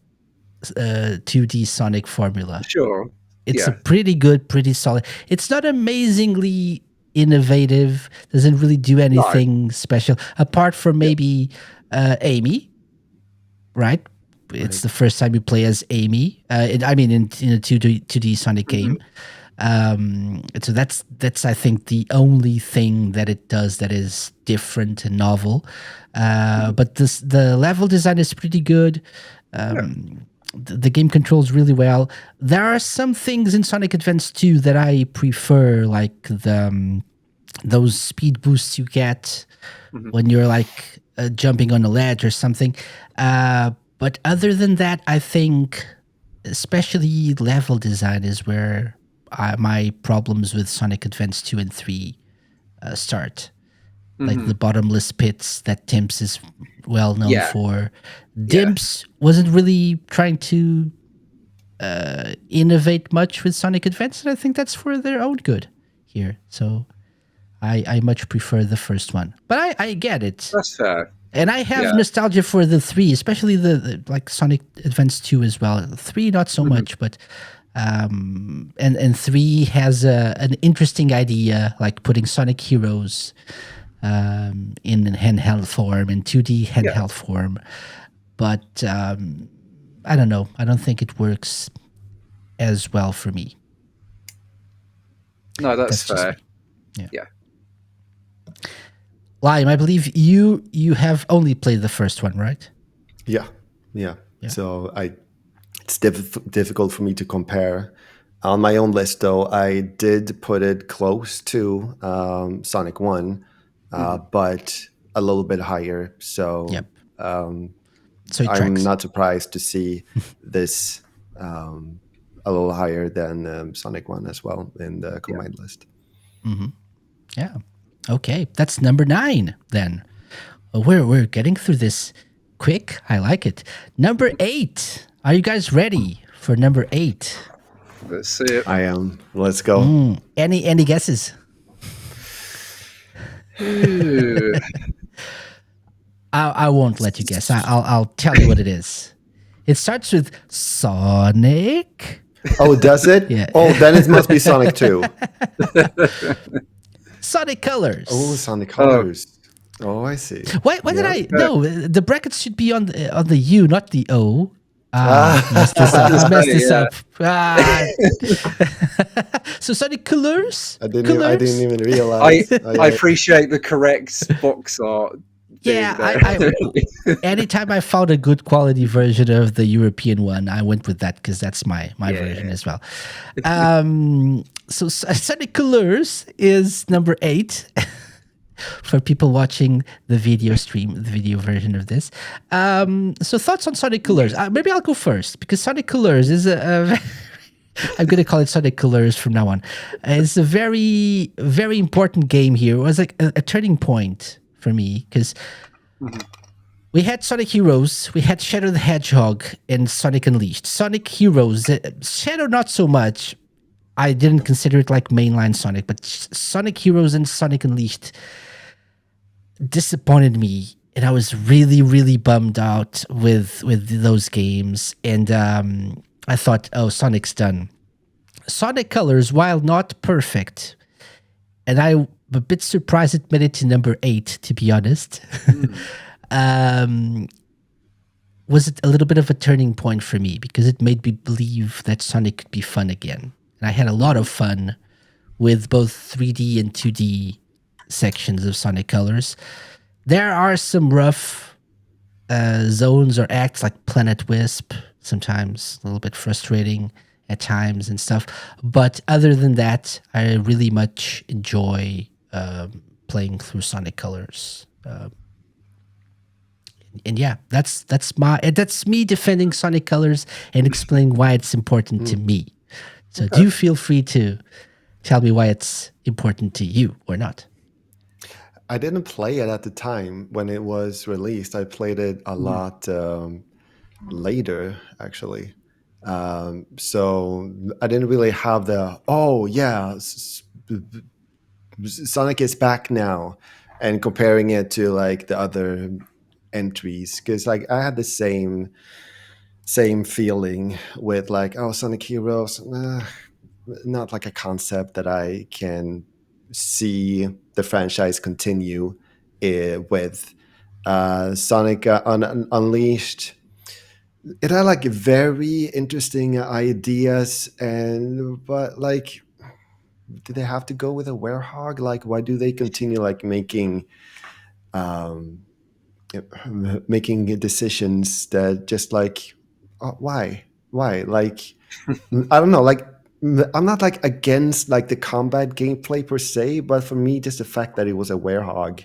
2D Sonic formula. Sure. It's a pretty good, pretty solid. It's not amazingly innovative. Doesn't really do anything special apart from maybe Amy. Right? It's the first time you play as Amy. In a 2D Sonic game. So that's I think the only thing that it does that is different and novel. But the level design is pretty good. The game controls really well. There are some things in Sonic Advance 2 that I prefer, like the those speed boosts you get when you're like jumping on a ledge or something. But other than that, I think especially level design is where my problems with Sonic Advance 2 and 3 start. Like the bottomless pits that Timps is well known Yeah. for. Yeah. Dimps wasn't really trying to innovate much with Sonic Advance, and I think that's for their own good here. So I much prefer the first one. But I get it. That's fair. And I have Yeah. nostalgia for the 3, especially the like Sonic Advance 2 as well. 3 not so much, but and 3 has an interesting idea, like putting Sonic Heroes in handheld form, in 2D handheld form. But I don't know. I don't think it works as well for me. No, that's just fair. me. Yeah. Lime, I believe you have only played the first one, right? Yeah. So it's difficult for me to compare. On my own list, though, I did put it close to Sonic 1, but a little bit higher. So, Yep. So it I'm tracks. not surprised to see this a little higher than Sonic 1 as well in the combined list. Yeah. Okay, that's number 9 then. Well, we're getting through this quick. I like it. Number 8. Are you guys ready for number 8? Let's see it. I am. Let's go. Any guesses? Ooh. I won't let you guess. I'll tell you what it is. It starts with Sonic. Oh, does it? Yeah. Oh, then it must be Sonic 2. Sonic Colors. Oh, Sonic Colors. Oh, I see. Why did I? No, the brackets should be on the U, not the O. Messed this up. So Sonic Colors. I didn't even realize. I appreciate the correct box art. Yeah, I anytime I found a good quality version of the European one, I went with that because that's my version as well. So Sonic Colors is number 8 for people watching the video stream, the video version of this. So thoughts on Sonic Colors? Maybe I'll go first because Sonic Colors is I'm going to call it Sonic Colors from now on. It's a very, very important game here. It was like a turning point for me because we had Sonic Heroes, we had Shadow the Hedgehog, and Sonic Unleashed. Sonic Heroes, Shadow not so much. I didn't consider it like mainline Sonic, but Sonic Heroes and Sonic Unleashed disappointed me, and I was really, really bummed out with those games. And I thought, oh, Sonic's done. Sonic Colors, while not perfect, and I'm a bit surprised it made it to number 8, to be honest. Was it a little bit of a turning point for me because it made me believe that Sonic could be fun again. And I had a lot of fun with both 3D and 2D sections of Sonic Colors. There are some rough zones or acts like Planet Wisp, sometimes a little bit frustrating at times and stuff. But other than that, I really much enjoy playing through Sonic Colors. And yeah, that's me defending Sonic Colors and explaining why it's important to me. So do feel free to tell me why it's important to you or not. I didn't play it at the time when it was released. I played it a lot later, actually. So I didn't really have the, Sonic is back now, and comparing it to like the other entries, because like I had the same feeling with like, oh, Sonic Heroes, not like a concept that I can see the franchise continue with. Sonic Unleashed, it had like very interesting ideas, but like, do they have to go with a werehog? Like, why do they continue like making decisions that just like, why like, I don't know, like I'm not like against like the combat gameplay per se, but for me, just the fact that it was a werehog,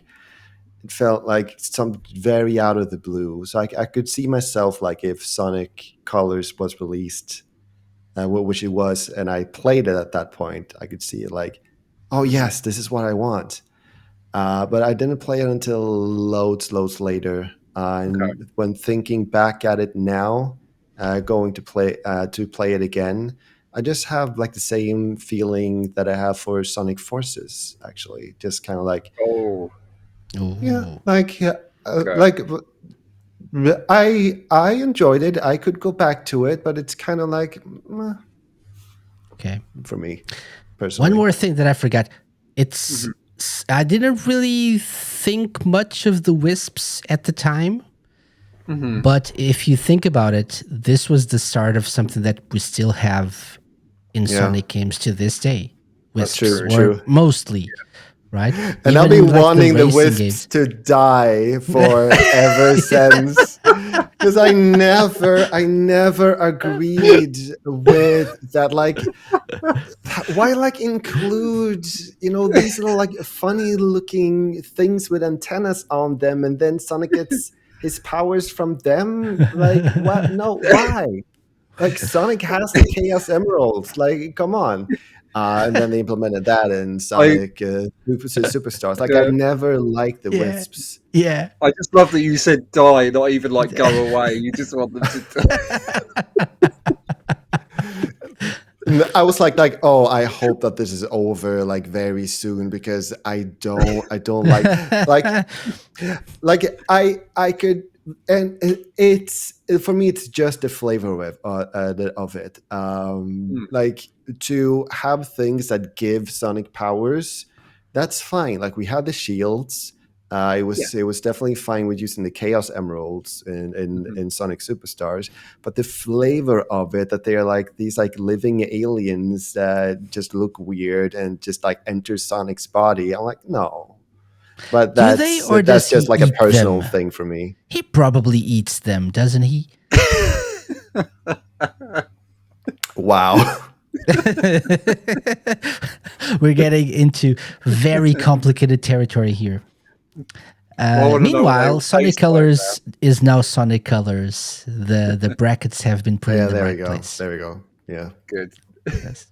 it felt like some very out of the blue. So I could see myself like if Sonic Colors was released, which it was, and I played it at that point, I could see it like, oh yes, this is what I want. But I didn't play it until loads later. And when thinking back at it now, going to play it again, I just have like the same feeling that I have for Sonic Forces. Actually, just kind of like, Oh, yeah, Ooh. like okay. like I enjoyed it. I could go back to it, but it's kind of like Okay. for me personally. One more thing that I forgot. It's I didn't really think much of the wisps at the time. But if you think about it, this was the start of something that we still have in Sonic games to this day. That's Wisps, true. or mostly, right? And I've Even been in, like, wanting the racing wisps games. to die for ever since, because I never agreed with that. Like, why like include these little like funny looking things with antennas on them, and then Sonic gets his powers from them? Like, what? No, why? Like Sonic has the Chaos Emeralds. Like, come on. And then they implemented that in Sonic Superstars. Like, I Yeah. never liked the Yeah. wisps. Yeah. I just love that you said die, not even like go away. You just want them to. And I was like, oh, I hope that this is over like very soon, because I don't like I could, and it's for me, it's just the flavor of it. Like, to have things that give Sonic powers, that's fine. Like, we had the shields. It was definitely fine with using the Chaos Emeralds in Sonic Superstars, but the flavor of it, that they are like these like living aliens that just look weird and just like enter Sonic's body, I'm like, no. But Do they, or does that's just he like a eat personal them? thing for me. He probably eats them, doesn't he? Wow. We're getting into very complicated territory here. I wanna know what they Meanwhile, all Sonic taste like Colors is now Sonic Colors. The brackets have been put Yeah, in the there we right go. place. There we go. Yeah. Good. Yes.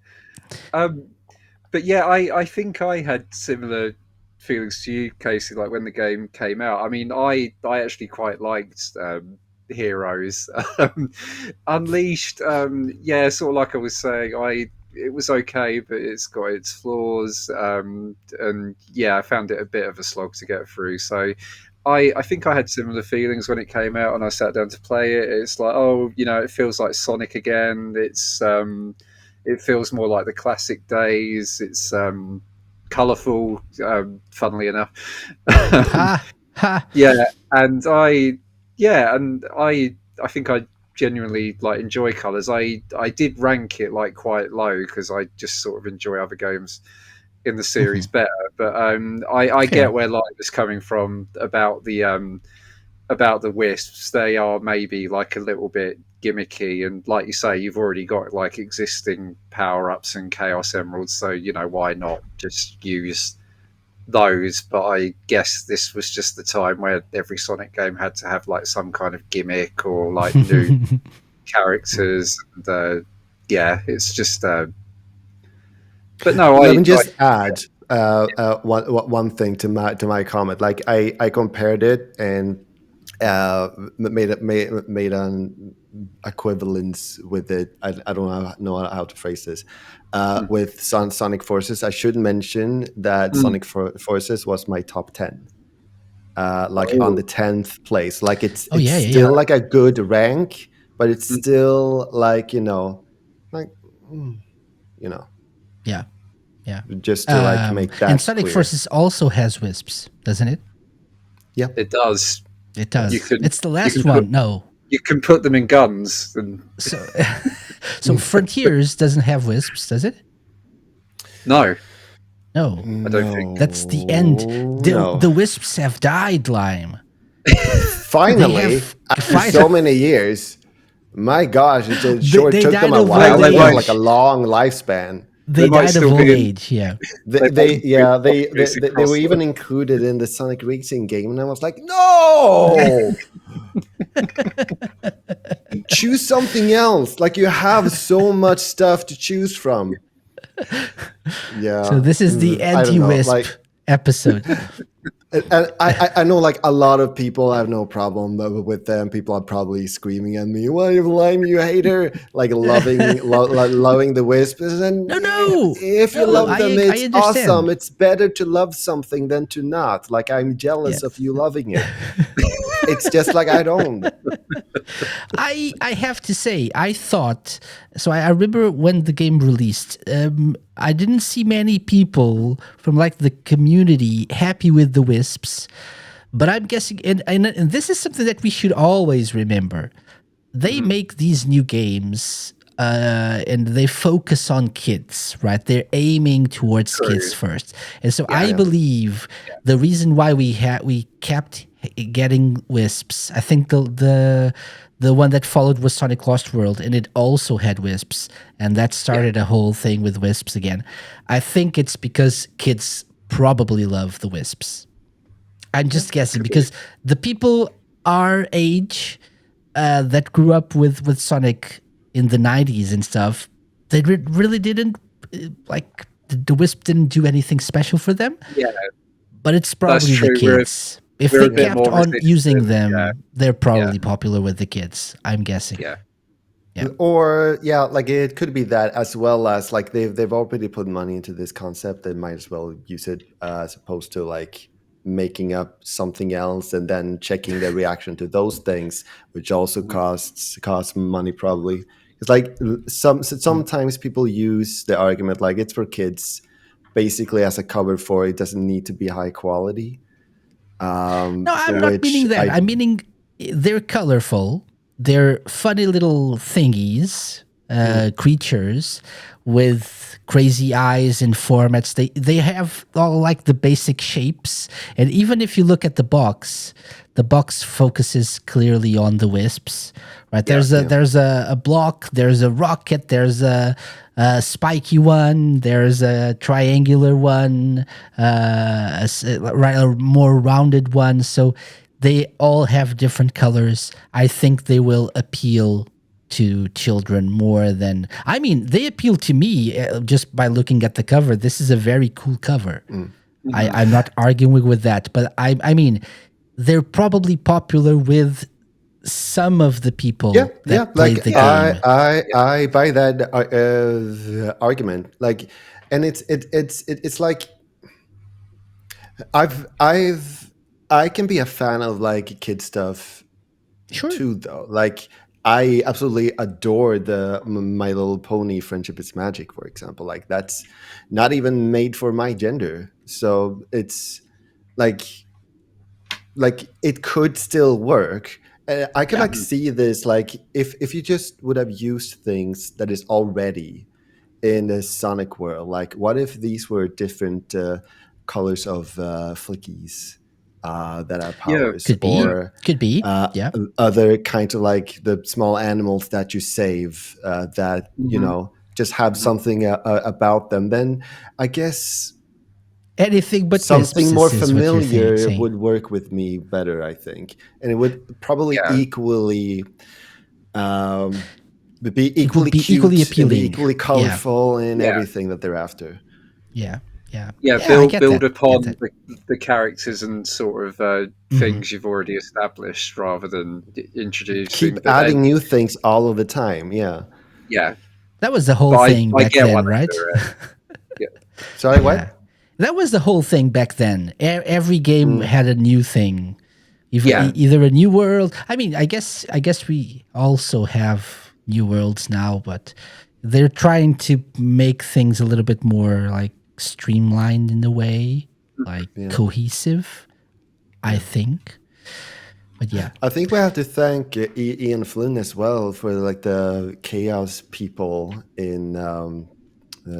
But yeah, I think I had similar feelings to you, Casey. Like when the game came out, I mean, I actually quite liked Heroes. Unleashed, yeah, sort of like I was saying, it was okay, but it's got its flaws, and yeah, I found it a bit of a slog to get through. So I think I had similar feelings when it came out, and I sat down to play it. It's like, oh, it feels like Sonic again. It feels more like the classic days. It's colourful, funnily enough. Ha ha. Yeah, and I think I genuinely like enjoy colours. I did rank it like quite low because I just sort of enjoy other games in the series better. But I Fair. get where Light is coming from about the wisps. They are maybe like a little bit gimmicky, and like you say, you've already got like existing power-ups and Chaos Emeralds, so why not just use those? But I guess this was just the time where every Sonic game had to have like some kind of gimmick or like new characters, and yeah, it's just but no, Let me just add one thing to my comment. Like, I compared it and made an equivalence with it. I don't know how to phrase this. With Sonic Forces, I should mention that Sonic Forces was my top 10. Like on the 10th place. Like, it's still like a good rank, but it's still like like Yeah. Yeah. just to like make that and Sonic clear. Forces also has wisps, doesn't it? Yeah, it does. It does. You can- It's the you last can one. put- No. You can put them in guns, and So Frontiers doesn't have wisps, does it? no, No. I don't think. That's the end. The wisps have died, Lime. Finally, have after so many years, My gosh, it They, sure they took them died a of while old They to have might, like a age. long lifespan. they They might died of still old be in. age. Yeah. They might They still be in yeah boxes they across were even them. included in the Sonic Racing game, and I was like, no, choose something else. Like, you have so much stuff to choose from. So Yeah, this is the I don't know. anti-wisp Like, episode. and I know like a lot of people have no problem with them. People are probably screaming at me, "Why you lame, you hater!" Like loving the Wisps. And No, no, if you no. love them, I it's awesome. understand. It's better to love something than to not. Like, I'm jealous of Yes. you loving it. It's just like I don't. I have to say, I thought so. I remember when the game released, I didn't see many people from like the community happy with the Wisps, but I'm guessing, and this is something that we should always remember. They make these new games, and they focus on kids, right? They're aiming towards kids True. first, and so Yeah. I believe the reason why we kept getting Wisps. I think the one that followed was Sonic Lost World, and it also had Wisps, and that started a whole thing with Wisps again. I think it's because kids probably love the Wisps. I'm just guessing could be. because the people our age that grew up with Sonic in the 90s and stuff, they really didn't like the Wisp didn't do anything special for them, Yeah, but it's that's probably the true. kids. If We're they a bit kept more on using resistant. Yeah, them, they're yeah, probably popular with the kids. I'm guessing. yeah. Yeah. Or yeah, like it could be that, as well as like they've already put money into this concept. They might as well use it as opposed to like making up something else and then checking the reaction to those things, which also costs money probably. It's like sometimes people use the argument like it's for kids, basically as a cover for it doesn't need to be high quality. No, I'm not Which meaning that. I I'm meaning they're colorful. They're funny little thingies, creatures with crazy eyes and formats. They have all like the basic shapes. And even if you look at the box focuses clearly on the wisps. Right? There's a block, there's a rocket, there's a spiky one, there's a triangular one, a more rounded one. So they all have different colors. I think they will appeal to children more than. I mean, they appeal to me just by looking at the cover. This is a very cool cover. I'm not arguing with that, but I mean, they're probably popular with some of the people yeah, that played like the game. I buy that argument. Like, and it's like I can be a fan of like kid stuff Sure. too, though. Like, I absolutely adore the My Little Pony Friendship is Magic, for example. Like, that's not even made for my gender, so it's like it could still work. I can like see this, like if you just would have used things that is already in the Sonic world. Like, what if these were different colors of flickies that have Yeah, powers, Could be. or Could be. Yeah. other kinds of like the small animals that you save that just have something about them? Then I guess Anything but something wisps more is what you're familiar saying. would work with me better, I think, and it would probably yeah, equally be It would equally be equally cute and be appealing. equally Yeah. colorful and yeah, everything that they're after. Yeah. Yeah. yeah. Yeah. I get Build that. I get upon that. the characters and sort of things you've already established, rather than Keep introducing. But adding then, new things all of the time. Yeah. yeah, That was the whole but thing I back get why then, they right? do it. Yeah, Sorry, Yeah. what? That was the whole thing back then. Every game Mm. had a new thing. yeah, Either a new world. I mean, I guess we also have new worlds now, but they're trying to make things a little bit more like streamlined in a way, like Yeah. cohesive, I think. But yeah. I think we have to thank Ian Flynn as well for like the chaos people in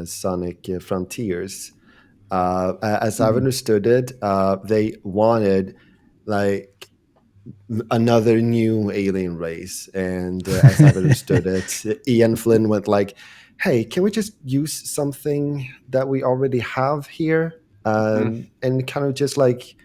Sonic Frontiers. As I've understood it, they wanted like another new alien race. And as I've understood it, Ian Flynn went like, "Hey, can we just use something that we already have here, and kind of just like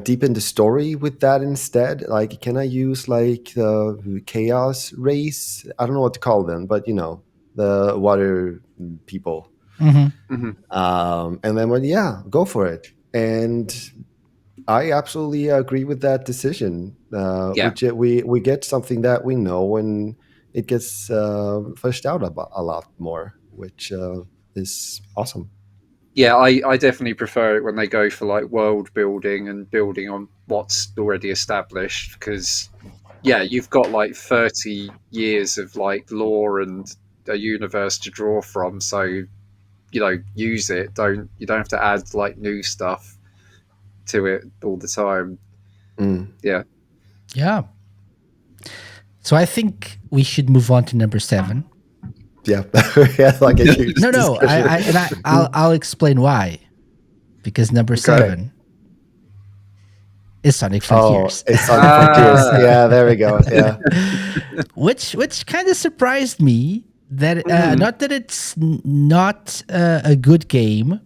deepen the story with that instead? Like, can I use like the chaos race? I don't know what to call them, but the water people." Hmm. And then went, "Yeah, go for it." And I absolutely agree with that decision. Yeah. We get something that we know, and it gets fleshed out a lot more, which is awesome. Yeah, I definitely prefer it when they go for like world building and building on what's already established because yeah, you've got like 30 years of like lore and a universe to draw from, so use it. You don't have to add like new stuff to it all the time. Mm. Yeah. Yeah. So I think we should move on to number 7. Yeah, yeah, like a huge No, no, discussion. I'll explain why. Because number Okay. 7 is Sonic Oh, Frontiers. it's Sonic Frontiers. Ah. Yeah, there we go. Yeah. which kind of surprised me that Mhm. not that it's not a good game,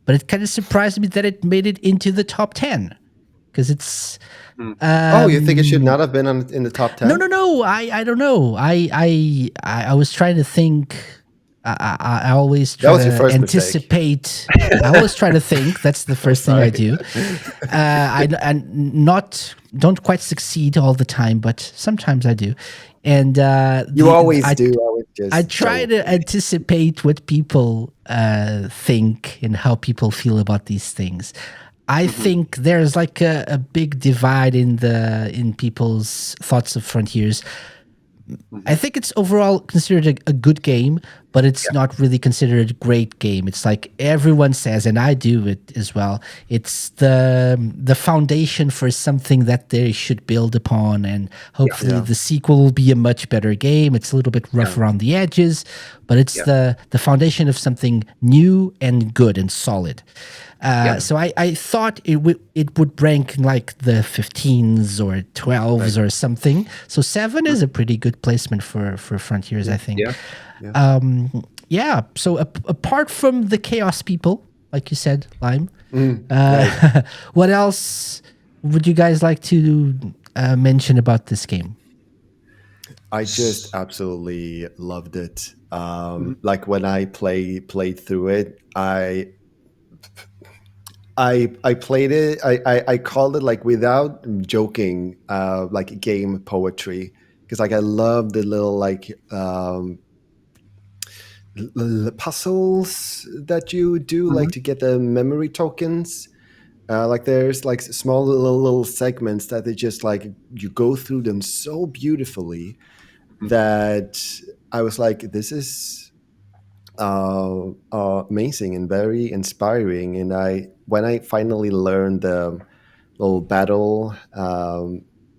but it kind of surprised me that it made it into the top 10 because it's Mm. Oh, you think it should not have been in the top no, 10? no, no. I don't know. I was trying to think. I always That try was your to first mistake. anticipate. I always try to think. That's the I'm first thing I sorry. do. And not don't quite succeed all the time, but sometimes I do. And You always do. I was I just try joking. to anticipate what people think and how people feel about these things. I Mhm. think there's like a big divide in people's thoughts of Frontiers. I Mhm. think it's overall considered a good game, but it's Yeah. not really considered a great game. It's like everyone says, and I do it as well. It's the foundation for something that they should build upon, and Yeah. hopefully Yeah. the sequel will be a much better game. It's a little bit rough Yeah. around the edges, but it's Yeah. the foundation of something new and good and solid. Yeah. So I thought it would rank in like the 15s or 12s Right. or something. So 7 is Mhm. a pretty good placement for Frontiers, I think. Yeah. Yeah. Yeah. So apart from the Chaos people, like you said, Lime, Right. what else would you guys like to mention about this game? I just absolutely loved it. Mhm. Like when I played through it, I played it. I called it, like, without joking, like game poetry, because like I love the little like puzzles that you do, like Mhm. to get the memory tokens. Like there's like small little segments that they just like you go through them so beautifully that I was like, this is amazing and very inspiring. And when I finally learned the little battle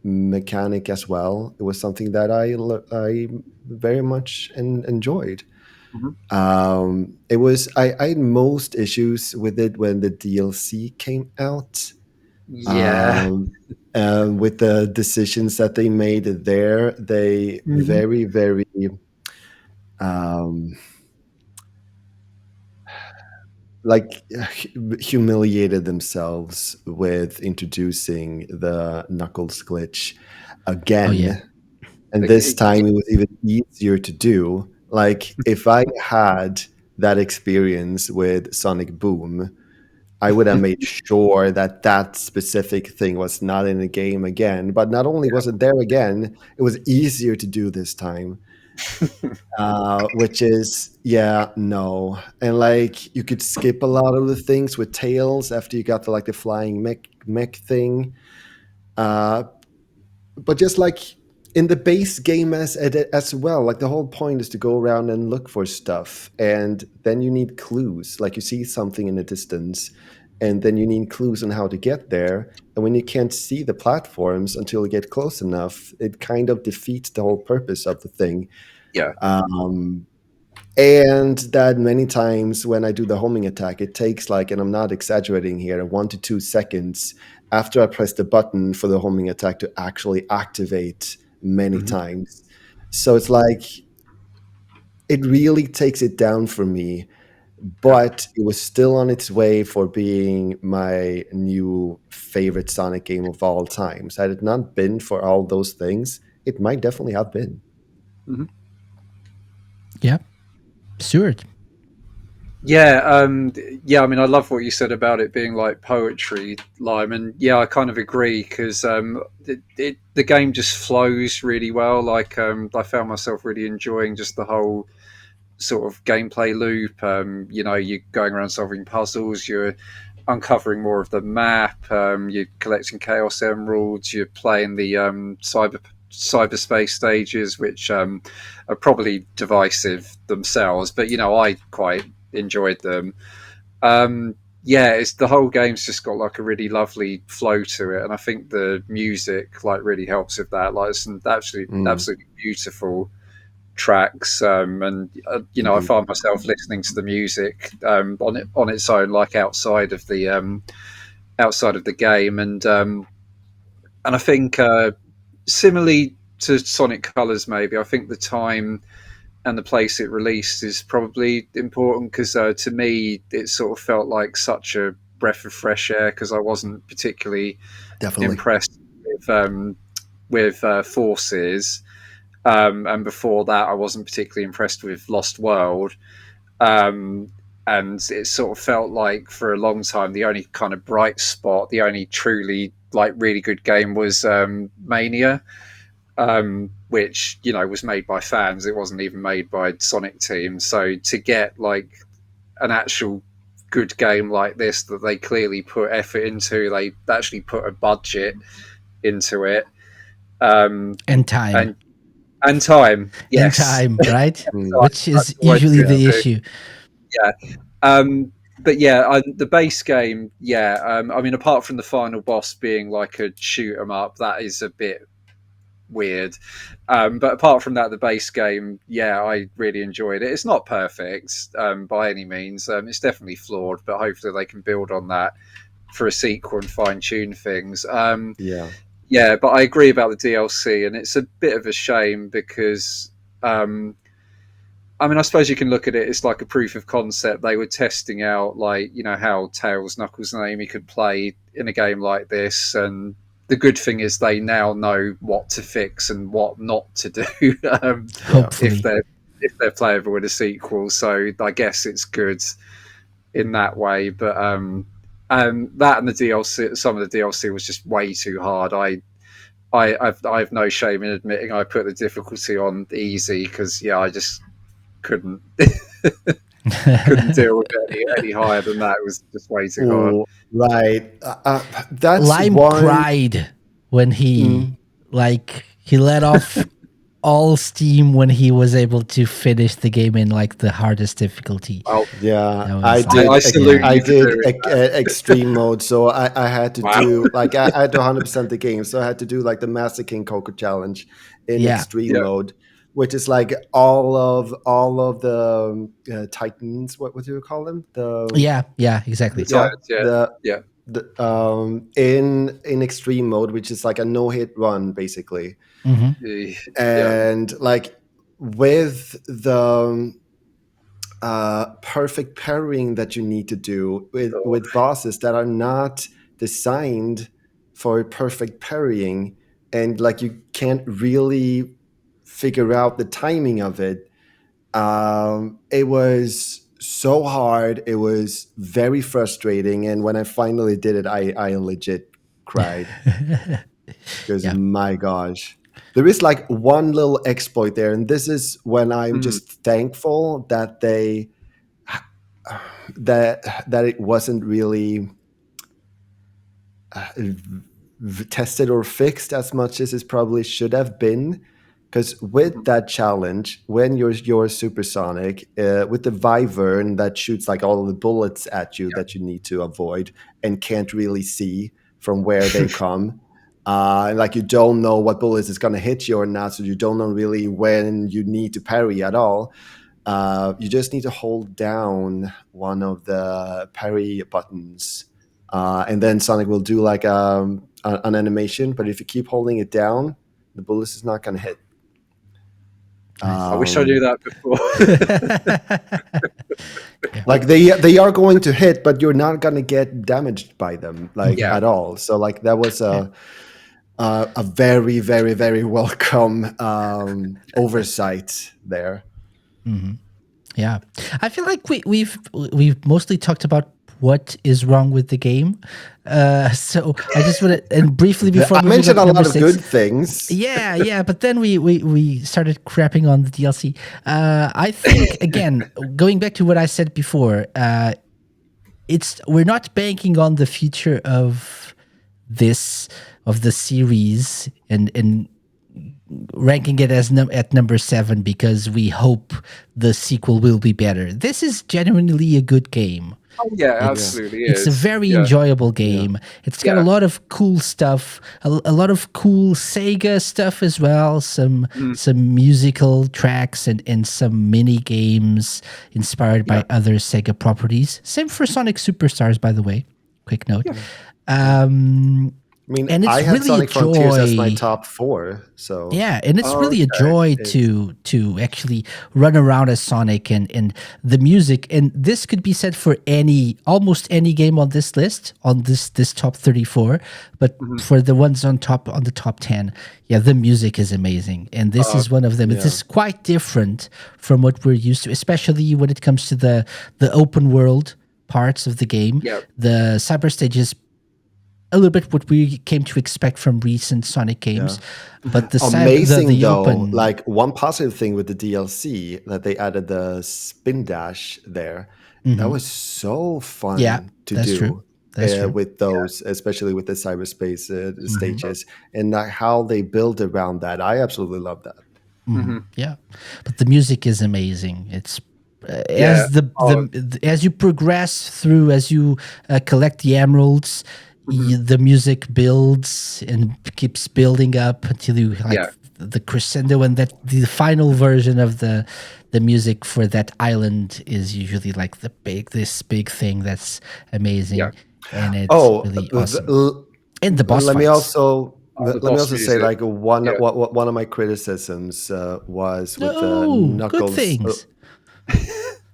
mechanic as well, it was something that I very much enjoyed. Mhm. It was I had most issues with it when the DLC came out. Yeah. Um, with the decisions that they made there, they Mhm. very um, like humiliated themselves with introducing the Knuckles glitch Oh yeah. again. And this Like, time it was even easier to do. Like if I had that experience with Sonic Boom, I would have made sure that that specific thing was not in the game again. But not only was it there again, it was easier to do this time. Which is, yeah, no. And like you could skip a lot of the things with Tails after you got the flying mech thing. Uh, but just like in the base game as well, like the whole point is to go around and look for stuff, and then you need clues. Like you see something in the distance, and then you need clues on how to get there. And when you can't see the platforms until you get close enough, it kind of defeats the whole purpose of the thing. yeah. Um, And that many times when I do the homing attack, it takes like, and I'm not exaggerating here, 1 to 2 seconds after I press the button for the homing attack to actually activate many times. So it's like, it really takes it down for me, but it was still on its way for being my new favorite Sonic game of all time. So had it not been for all those things, it might definitely have been. Yeah. Stuart. Yeah, yeah. I mean, I love what you said about it being like poetry, Lime, and yeah, I kind of agree because the game just flows really well. Like, I found myself really enjoying just the whole sort of gameplay loop. You're going around solving puzzles, you're uncovering more of the map, you're collecting Chaos Emeralds, you're playing the cyberspace stages, which are probably divisive themselves, but I quite enjoyed them. Yeah, it's the whole game's just got like a really lovely flow to it, and I think the music like really helps with that. Like, some absolutely beautiful tracks, and I Indeed. find myself listening to the music on its own, like outside of the game, and I think similarly to Sonic Colors, maybe I think the time and the place it released is probably important because to me it sort of felt like such a breath of fresh air because I wasn't particularly Definitely. impressed with Forces. And before that, I wasn't particularly impressed with Lost World. Um, and it sort of felt like for a long time the only kind of bright spot, the only truly like really good game was Mania, which was made by fans. It wasn't even made by Sonic Team. So to get like an actual good game like this that they clearly put effort into, they actually put a budget into it, And time. and time. And Yes, time, right? Which that's is always usually good the too. issue. Yeah. But yeah, the base game, yeah. I mean, apart from the final boss being like a shoot 'em up, that is a bit weird. But apart from that, the base game, yeah, I really enjoyed it. It's not perfect by any means. It's definitely flawed, but hopefully they can build on that for a sequel and fine tune things. Yeah. Yeah, but I agree about the DLC, and it's a bit of a shame because. I mean, I suppose you can look at it. It's like a proof of concept. They were testing out, like, how Tails, Knuckles, and Amy could play in a game like this. And the good thing is they now know what to fix and what not to do Yeah. if Hopefully. they're playable with a sequel. So I guess it's good in that way. But that and the DLC, some of the DLC was just way too hard. I've no shame in admitting I put the difficulty on easy because I just couldn't couldn't deal with it any higher than that. It was just way too hard. Oh, right. That's Lime one. cried when Mm, he let off all steam when he was able to finish the game in like the hardest difficulty. Well, yeah, That I was did. I salute I you for did doing that. extreme mode, so I had to Wow. do like I had to 100% the game, so I had to do like the Master King Coco challenge in yeah. extreme Yeah. mode, which is like all of the Titans. What do you call them? Yeah, exactly. The Yeah, times, yeah. the Yeah. in extreme mode, which is like a no hit run basically, Hmm. Yeah. and like with the perfect parrying that you need to do Oh, with bosses that are not designed for perfect parrying, and like you can't really figure out the timing of it. It was so hard. It was very frustrating, and when I finally did it, I legit cried because Yeah. my gosh. There is like one little exploit there, and this is when I'm mm, just thankful that that it wasn't really tested or fixed as much as it probably should have been. Because with mhm, that challenge, when you're supersonic, with the wyvern that shoots like all of the bullets at you that you need to avoid and can't really see from where they come, and like you don't know what bullets is going to hit you or not, so you don't know really when you need to parry at all. you just need to hold down one of the parry buttons, and then Sonic will do like an animation. But if you keep holding it down, the bullets is not going to hit. I wish I knew that before. Like they are going to hit, but you're not going to get damaged by them at all. So like that was a very, very, very welcome oversight there. Mm-hmm. Yeah, I feel like we've mostly talked about what is wrong with the game. So I just want to, and briefly before I moving mentioned on a to lot number of 6, good things. Yeah, but then we started crapping on the DLC. I think again, going back to what I said before, we're not banking on the future of the series and ranking it as at number 7 because we hope the sequel will be better. This is genuinely a good game. Oh, yeah, absolutely. It's a very enjoyable game. Yeah. It's got a lot of cool stuff, a lot of cool Sega stuff as well, some musical tracks and some mini games inspired by other Sega properties. Same for Sonic Superstars, by the way. Quick note. I mean, and it's I had really Sonic a joy. Frontiers as my top 4. So yeah, and it's really a joy to actually run around as Sonic and the music. And this could be said for almost any game on this list, on this top 34. But for the ones on the top 10, the music is amazing, and this is one of them. This is quite different from what we're used to, especially when it comes to the open world parts of the game. The cyber stages. A little bit what we came to expect from recent Sonic games, but the though. open, like one positive thing with the DLC that they added the spin dash there. That was so fun to do. True. That's true. With those, especially with the cyberspace stages, and how they build around that. I absolutely love that. Yeah, but the music is amazing. It's as you progress through, as you collect the emeralds. The music builds and keeps building up until you the crescendo, and that the final version of the music for that island is usually like this big thing that's amazing, and it's really awesome. And the boss Let me fights. also say like one of my criticisms was with the Knuckles. Good things.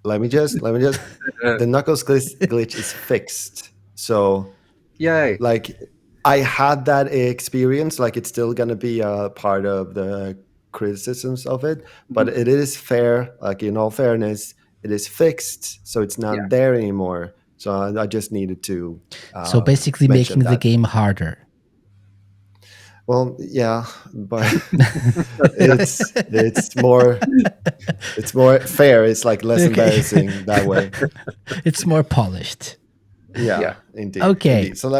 Let me just the Knuckles glitch is fixed, so. Yay. Like I had that experience, like it's still going to be a part of the criticisms of it, but it is fair, like in all fairness, it is fixed, so it's not there anymore. So I just needed to so basically making the game harder. Well, yeah, but it's more fair. It's like less embarrassing that way. It's more polished. Yeah, indeed. Okay. Indeed. So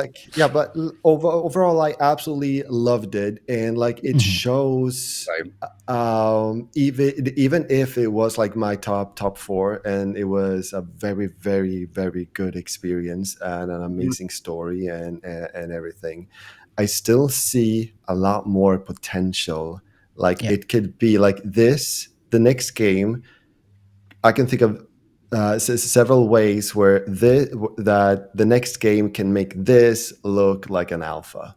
but overall, I absolutely loved it, and like it shows, even if it was like my top 4, and it was a very, very, very good experience and an amazing story and everything, I still see a lot more potential. Like it could be like this. The next game, I can think of. Several ways where that the next game can make this look like an alpha.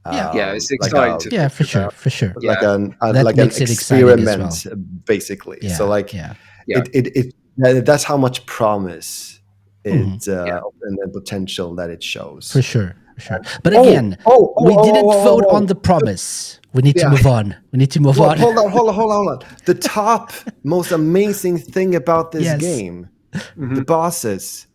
It's exciting. For sure. Like an experiment, basically. Yeah, so like that's how much promise and the potential that it shows. For sure. But again, we didn't vote on the promise. We need to move on. Hold on. The top most amazing thing about this game, the bosses,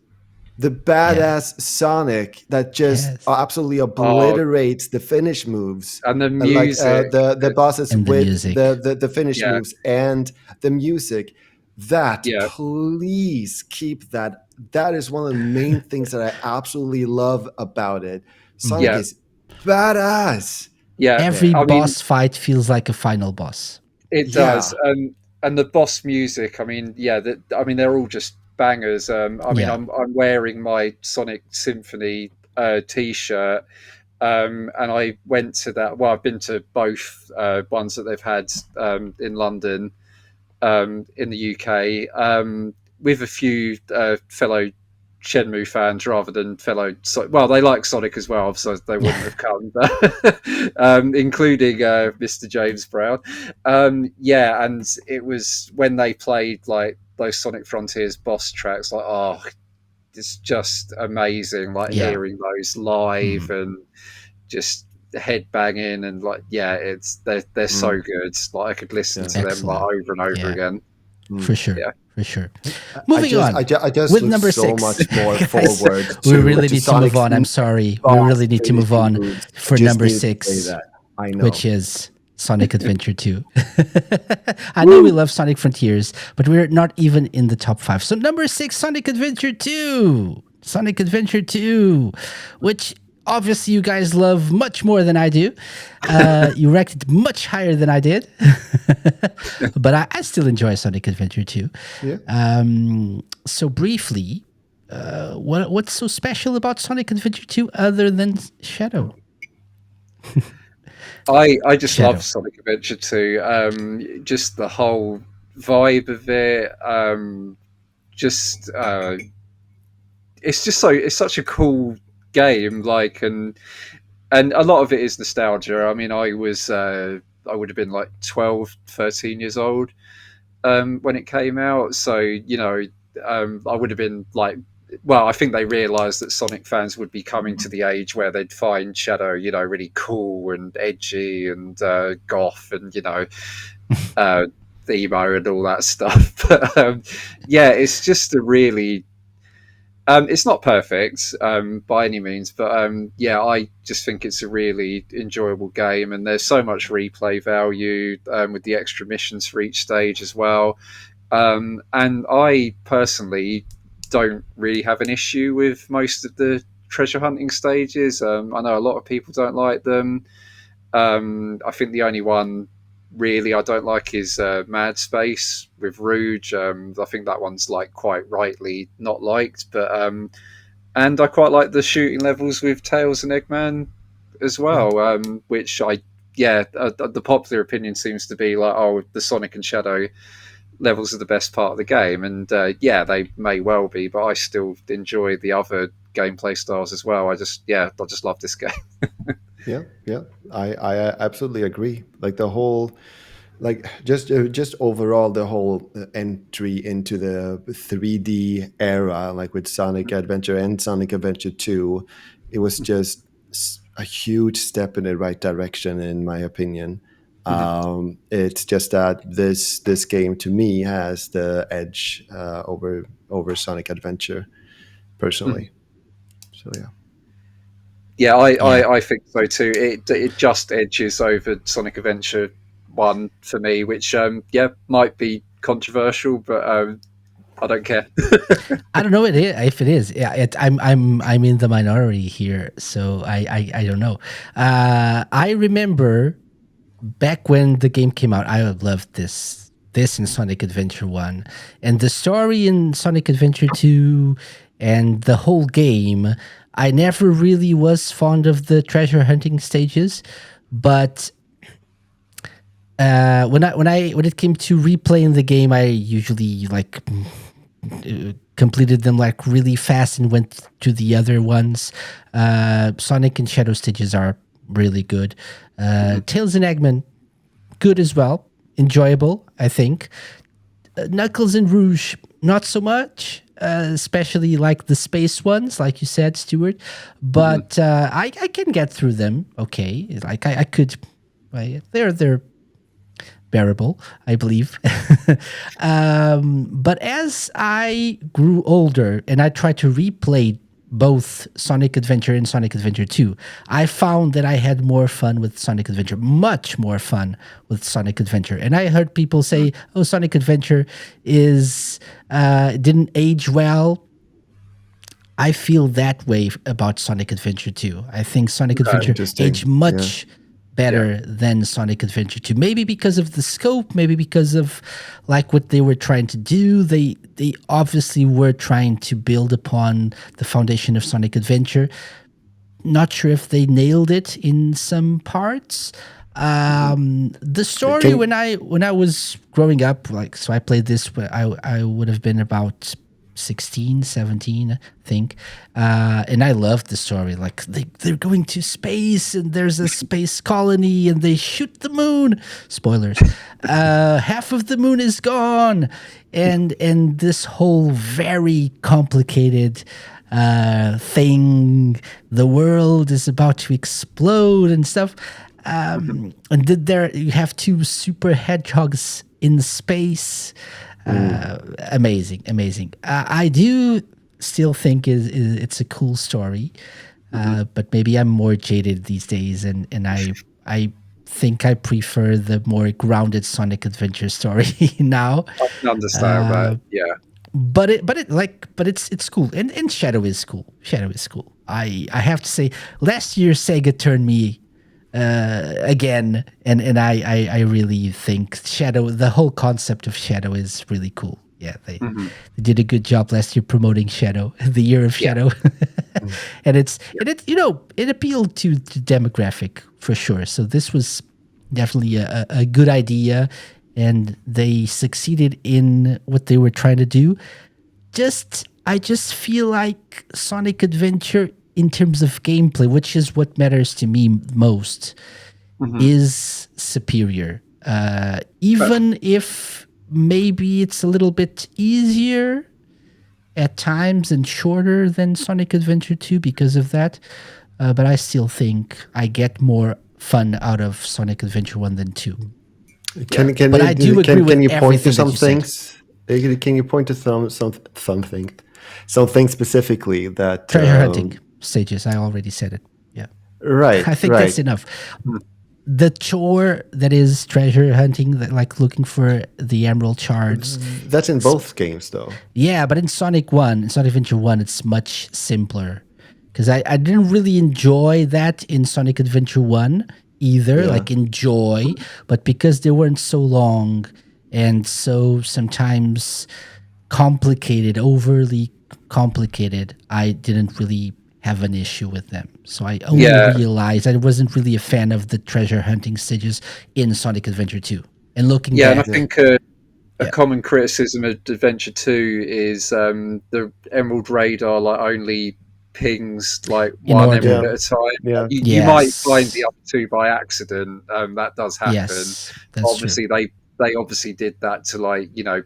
the badass Sonic that just absolutely obliterates the finish moves, and the music, like, the bosses and with the finish moves and the music. That please keep that. That is one of the main things that I absolutely love about it. Sonic is badass. Every boss fight feels like a final boss. It does, and the boss music. I mean, they're all just bangers. I'm wearing my Sonic Symphony T-shirt, and I went to that. Well, I've been to both ones that they've had in London. in the UK, with a few fellow Shenmue fans rather than fellow. Well, they like Sonic as well, so they wouldn't have come, but, including Mr. James Brown. Yeah, and it was when they played like those Sonic Frontiers boss tracks. Like, oh, it's just amazing! Like Yeah. hearing those live and just head banging and like, yeah, they're so good. Like I could listen to them like Excellent. over and over Yeah. again. For sure. Yeah. For sure. Moving on. I just with look number so 6. much more Guys, forward. we really need to Sonic's move on. I'm sorry. We really need to move on for Just number need to 6, say that. I know. which is Sonic Adventure 2. I know we love Sonic Frontiers, but we're not even in the top 5. So number 6, Sonic Adventure 2. Sonic Adventure 2, which obviously you guys love much more than I do. You ranked it much higher than I did. But I still enjoy Sonic Adventure 2. Yeah. So briefly, what's so special about Sonic Adventure 2 other than Shadow? I just Shadow. love Sonic Adventure 2. Just the whole vibe of it. It's such a cool game. Like, and a lot of it is nostalgia. I mean, I would have been like 12, 13 years old when it came out. So, you know, I would have been like, well, I think they realised that Sonic fans would be coming to the age where they'd find Shadow, you know, really cool and edgy and goth and, you know, emo and all that stuff. But yeah, it's just a really... it's not perfect by any means, but yeah, I just think it's a really enjoyable game, and there's so much replay value with the extra missions for each stage as well. And I personally don't really have an issue with most of the treasure hunting stages. I know a lot of people don't like them. I think the only one really I don't like is Mad Space with Rouge. I think that one's like quite rightly not liked, but and I quite like the shooting levels with Tails and Eggman as well, which the popular opinion seems to be like, oh, the Sonic and Shadow levels are the best part of the game, and yeah, they may well be, but I still enjoy the other gameplay styles as well. I just love this game. Yeah, I absolutely agree. Like the whole, like just overall the whole entry into the 3D era, like with Sonic Adventure and Sonic Adventure 2, it was just a huge step in the right direction, in my opinion. It's just that this game to me has the edge over Sonic Adventure, personally. So yeah. Yeah, I think so too. It just edges over Sonic Adventure 1 for me, which might be controversial, but I don't care. I don't know if it is. Yeah, I'm in the minority here, so I don't know. I remember back when the game came out, I loved this in Sonic Adventure 1, and the story in Sonic Adventure 2, and the whole game. I never really was fond of the treasure hunting stages, but when it came to replaying the game, I usually like completed them like really fast and went to the other ones. Sonic and Shadow stages are really good. Tails and Eggman, good as well, enjoyable, I think. Knuckles and Rouge, not so much. Especially like the space ones, like you said, Stuart. But I can get through them. Okay, like I could. They're bearable, I believe. But as I grew older and I tried to replay both Sonic Adventure and Sonic Adventure 2, I found that I had more fun with Sonic Adventure, much more fun with Sonic Adventure. And I heard people say, oh, Sonic Adventure didn't age well. I feel that way about Sonic Adventure 2. I think Sonic Adventure aged much better than Sonic Adventure 2. Maybe because of the scope, maybe because of like what they were trying to do. They obviously were trying to build upon the foundation of Sonic Adventure. Not sure if they nailed it in some parts, The story when I was growing up, like, so I played this, but I would have been about 16, 17, I think. And I loved the story. Like, they're going to space and there's a space colony and they shoot the moon. Spoilers. Half of the moon is gone. And this whole very complicated thing, the world is about to explode and stuff. And there you have two super hedgehogs in space. Amazing. I do still think it's a cool story, but maybe I'm more jaded these days, and I think I prefer the more grounded Sonic Adventure story now. I can understand that. Yeah. But it's cool, and Shadow is cool. I have to say, last year Sega turned me again, and I really think Shadow, the whole concept of Shadow is really cool. Yeah, they did a good job last year promoting Shadow, the year of Shadow, and it appealed to the demographic for sure. So this was definitely a good idea, and they succeeded in what they were trying to do. I just feel like Sonic Adventure, in terms of gameplay, which is what matters to me most, is superior. Even if maybe it's a little bit easier at times and shorter than Sonic Adventure 2 because of that. But I still think I get more fun out of Sonic Adventure 1 than 2. Can you point to some things? Can you point to something specifically that treasure hunting stages? I already said it. Yeah, right. I think that's enough. The chore that is treasure hunting, that, like looking for the emerald shards. That's in both games, though. Yeah, but in Sonic Adventure 1, it's much simpler. Because I didn't really enjoy that in Sonic Adventure 1 either, but because they weren't so long and so sometimes overly complicated, I didn't really have an issue with them. So I only realized I wasn't really a fan of the treasure hunting stages in Sonic Adventure 2. And looking back, and I think a common criticism of Adventure 2 is the Emerald Radar only pings one emerald at a time. Yeah. You might find the other two by accident. That does happen. Yes, obviously, true. they obviously did that to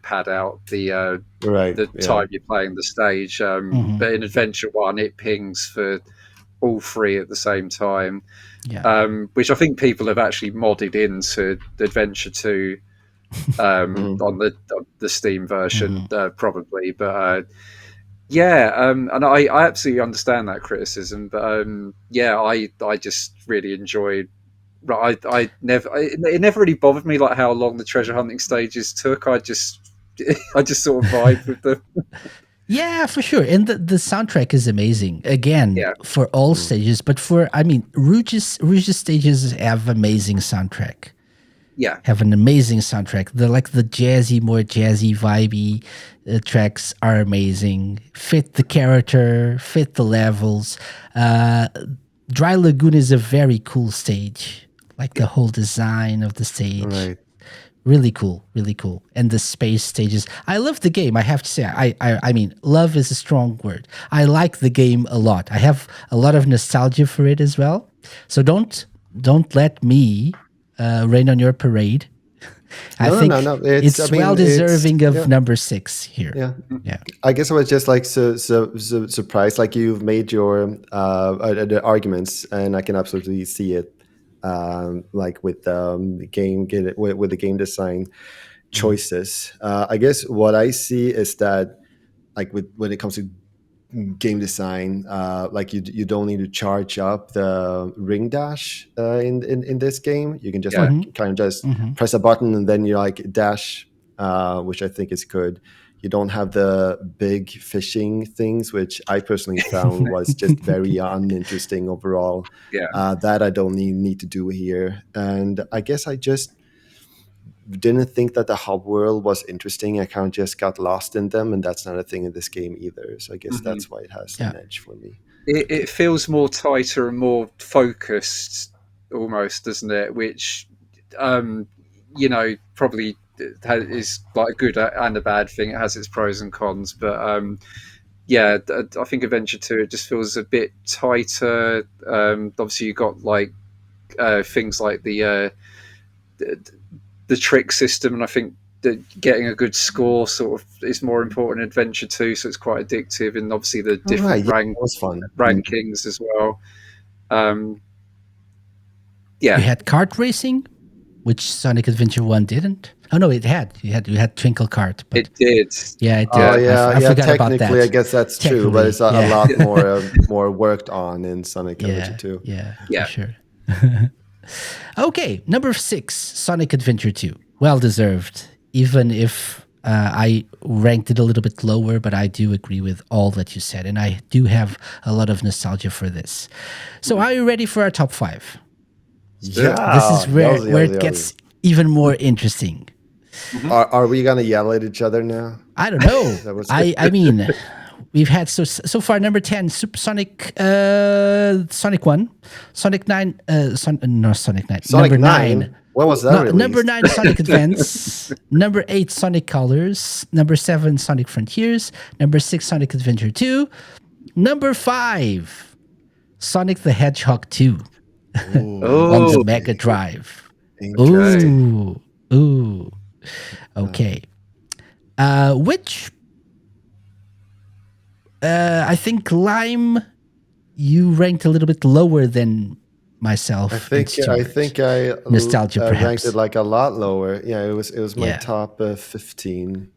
pad out the time you're playing the stage. But in Adventure 1, it pings for all three at the same time, which I think people have actually modded into Adventure 2 on the Steam version, probably. But and I absolutely understand that criticism. But I just really enjoyed. It never really bothered me how long the treasure hunting stages took. I just sort of vibe with them. Yeah, for sure. And the soundtrack is amazing. Again, for all stages, but Rouge's stages have amazing soundtrack. Yeah. Have an amazing soundtrack. The more jazzy, vibey tracks are amazing. Fit the character, fit the levels. Dry Lagoon is a very cool stage. The whole design of the stage. Right. Really cool. And the space stages. I love the game, I have to say. I mean, love is a strong word. I like the game a lot. I have a lot of nostalgia for it as well. So don't let me rain on your parade. I think it's deserving of number 6 here. Yeah. I guess I was just surprised. You've made your the arguments, and I can absolutely see it. With the game design choices. I guess what I see is that when it comes to game design, you don't need to charge up the ring dash in this game. You can just kind of just press a button and then you dash, which I think is good. You don't have the big fishing things, which I personally found was just very uninteresting overall. That I don't need to do here. And I guess I just didn't think that the hub world was interesting. I kind of just got lost in them, and that's not a thing in this game either. So I guess that's why it has an edge for me. It feels more tighter and more focused almost, doesn't it? Which, probably is like a good and a bad thing. It has its pros and cons, but yeah, I think Adventure Two, it just feels a bit tighter. Obviously, you got like things like the the trick system, and I think that getting a good score sort of is more important in Adventure Two, so it's quite addictive, and obviously the All right, different yeah, it was fun. rankings as well. Um, You yeah, had kart racing, which Sonic Adventure 1 didn't. Oh no, it had. You had Twinkle Kart, but it did. yeah, it Oh did. Yeah, yeah, I yeah. forgot about Technically, I that. guess that's true, but Technically, it's a yeah. lot more worked on in Sonic Adventure Yeah, 2. yeah, for yeah. sure. Okay, number 6, Sonic Adventure 2. Well deserved, even if I ranked it a little bit lower, but I do agree with all that you said, and I do have a lot of nostalgia for this. So, are you ready for our top 5? This Yeah, is where, yowzy, where yowzy, it yowzy. gets even more interesting. Are we gonna yell at each other now? I don't know. That was I mean, we've had so far number 10 Supersonic Sonic 1, Sonic 9 no Sonic 9, Sonic number 9. 9. When was that No, released? number 9 Sonic Advance, number 8 Sonic Colors, number 7 Sonic Frontiers, number 6 Sonic Adventure 2, number 5 Sonic the Hedgehog 2 on the Oh, Mega Drive. Interesting. Ooh. Okay. Which I think Lime, you ranked a little bit lower than myself I and think Stuart. I Nostalgia, ranked it perhaps. like a lot lower. Yeah, it was my Yeah. top 15.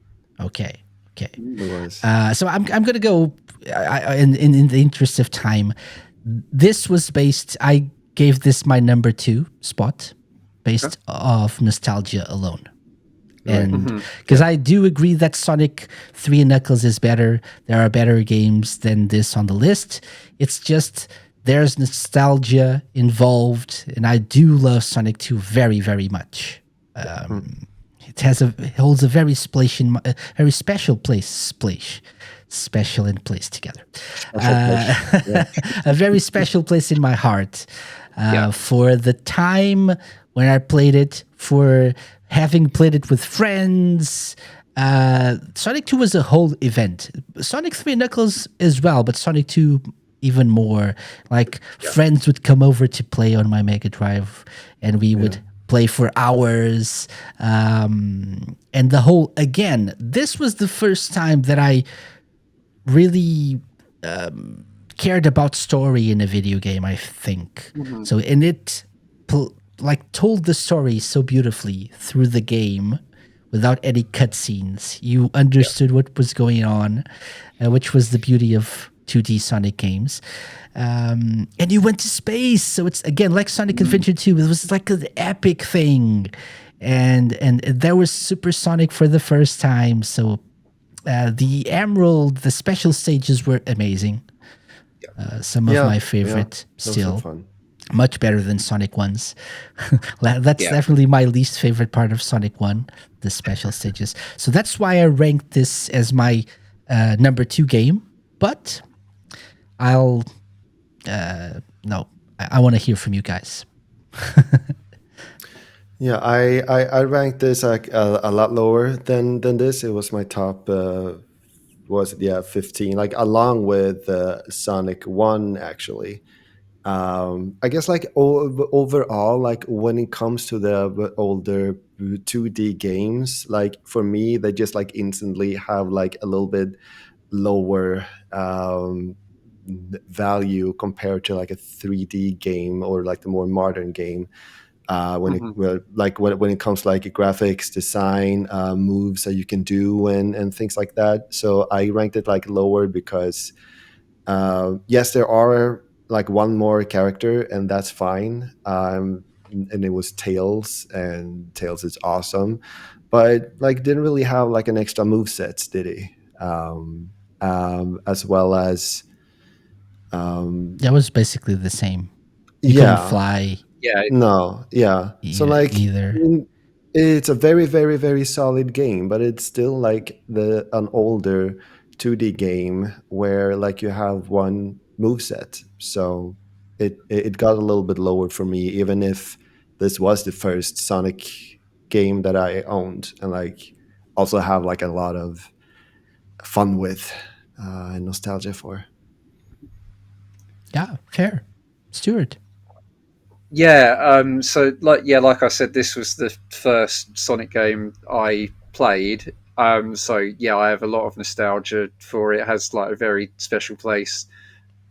Okay. It was. So I'm gonna go in the interest of time. This was based. I gave this my number 2 spot, based off nostalgia alone. Right. And because I do agree that Sonic 3 and Knuckles is better, there are better games than this on the list. It's just there's nostalgia involved, and I do love Sonic 2 very, very much. It holds a very very special special in place together. A very special place in my heart yeah. for the time when I played it, for having played it with friends. Sonic 2 was a whole event. Sonic 3 and Knuckles as well, but Sonic 2 even more. Like friends would come over to play on my Mega Drive, and we would play for hours. And the whole, again, this was the first time that I really cared about story in a video game, I think. So, and it told the story so beautifully through the game without any cutscenes. You understood what was going on, which was the beauty of 2D Sonic games. And you went to space. So it's, again, like Sonic Adventure 2. It was like an epic thing. And there was Supersonic for the first time. So the Emerald, the special stages were amazing. Some of my favorite Those were still. fun. Much better than Sonic 1's. That's Yeah. definitely my least favorite part of Sonic 1, the special stages. So that's why I ranked this as my number 2 game. But I'll... no, I want to hear from you guys. Yeah, I ranked this like a lot lower than this. It was my top 15, like along with Sonic 1 actually. I guess like overall, like when it comes to the older 2D games, like for me they just like instantly have like a little bit lower value compared to like a 3D game or like the more modern game. When it comes to like graphics, design, moves that you can do, and things like that. So I ranked it like lower because yes, there are like one more character, and that's fine. And it was Tails, and Tails is awesome, but like didn't really have like an extra move sets, did he? As well as That was basically the same. You couldn't yeah, fly Yeah. no, yeah. So like either. it's a very, very, very solid game, but it's still like an older 2D game where like you have one move set. So it got a little bit lower for me, even if this was the first Sonic game that I owned and like also have like a lot of fun with and nostalgia for. Yeah, fair. Stuart. Yeah, so like I said, this was the first Sonic game I played. So yeah, I have a lot of nostalgia for it. It has like a very special place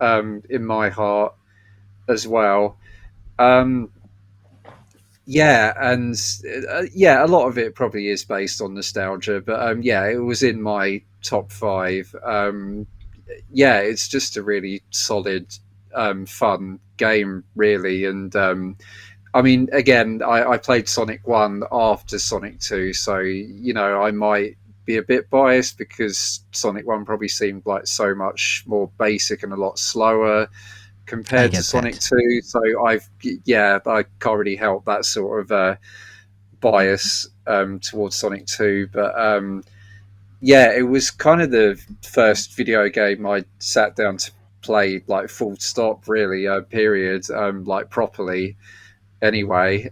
in my heart as well. Um, yeah, and yeah, a lot of it probably is based on nostalgia, but yeah, it was in my top five. Yeah, it's just a really solid, fun game, really, and I mean, again, I played Sonic 1 after Sonic 2, so, you know, I might be a bit biased because Sonic 1 probably seemed like so much more basic and a lot slower I compared to get Sonic that. 2. So yeah, I can't really help that sort of bias towards Sonic 2. But yeah, it was kind of the first video game I sat down to play, like full stop, really, period, like properly anyway.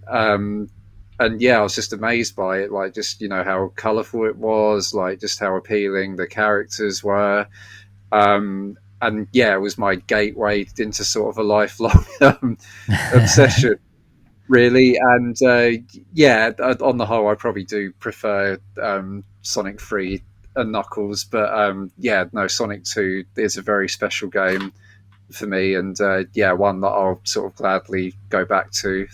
And yeah, I was just amazed by it, like just you know how colourful it was, like just how appealing the characters were. And yeah, it was my gateway into sort of a lifelong obsession, really. And yeah, on the whole, I probably do prefer Sonic 3 and Knuckles, but yeah, no, Sonic 2 is a very special game for me, and yeah, one that I'll sort of gladly go back to.